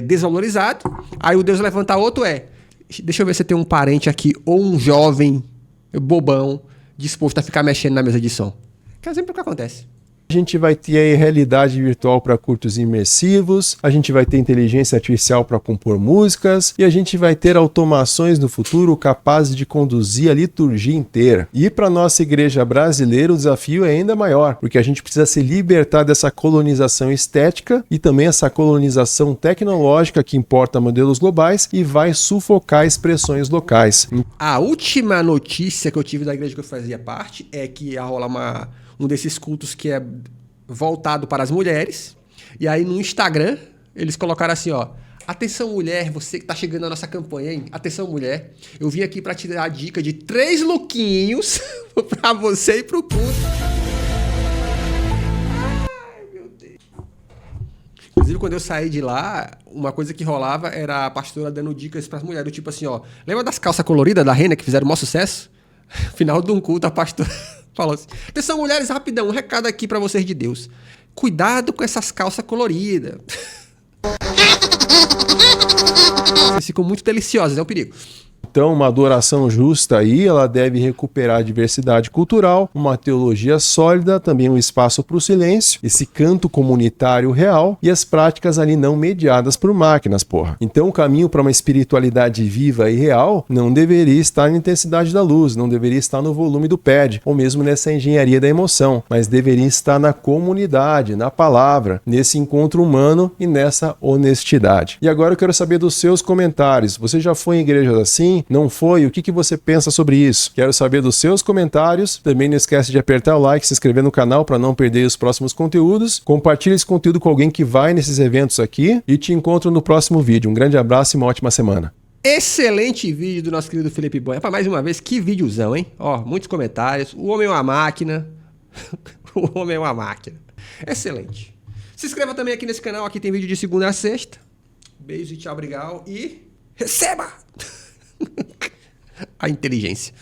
desvalorizado. Aí o Deus levanta outro deixa eu ver se tem um parente aqui ou um jovem bobão disposto a ficar mexendo na mesa de som. Que é sempre o que acontece. A gente vai ter aí realidade virtual para curtos imersivos, a gente vai ter inteligência artificial para compor músicas e a gente vai ter automações no futuro capazes de conduzir a liturgia inteira. E para nossa igreja brasileira o desafio é ainda maior, porque a gente precisa se libertar dessa colonização estética e também essa colonização tecnológica que importa modelos globais e vai sufocar expressões locais. A última notícia que eu tive da igreja que eu fazia parte é que ia rolar um desses cultos que é voltado para as mulheres. E aí no Instagram, eles colocaram assim, ó. Atenção, mulher, você que tá chegando na nossa campanha, hein? Atenção, mulher. Eu vim aqui pra te dar a dica de 3 lookinhos pra você ir pro culto. Ai, meu Deus. Inclusive, quando eu saí de lá, uma coisa que rolava era a pastora dando dicas pras mulheres, do tipo assim, ó. Lembra das calças coloridas da Renner que fizeram o maior sucesso? Final de um culto, a pastora falou assim: atenção, mulheres, rapidão, um recado aqui pra vocês de Deus. Cuidado com essas calças coloridas. Vocês ficam muito deliciosas, é um perigo. Então, uma adoração justa aí, ela deve recuperar a diversidade cultural, uma teologia sólida, também um espaço para o silêncio, esse canto comunitário real e as práticas ali não mediadas por máquinas, porra. Então, o caminho para uma espiritualidade viva e real não deveria estar na intensidade da luz, não deveria estar no volume do pad, ou mesmo nessa engenharia da emoção, mas deveria estar na comunidade, na palavra, nesse encontro humano e nessa honestidade. E agora eu quero saber dos seus comentários. Você já foi em igrejas assim? Não foi? O que você pensa sobre isso? Quero saber dos seus comentários. Também não esquece de apertar o like, se inscrever no canal para não perder os próximos conteúdos. Compartilhe esse conteúdo com alguém que vai nesses eventos aqui e te encontro no próximo vídeo. Um grande abraço e uma ótima semana. Excelente vídeo do nosso querido Felipe Boy. Para mais uma vez, que videozão, hein? Ó, muitos comentários. O homem é uma máquina. O homem é uma máquina. Excelente. Se inscreva também aqui nesse canal. Aqui tem vídeo de segunda a sexta. Beijo e tchau, obrigado. E receba! A inteligência.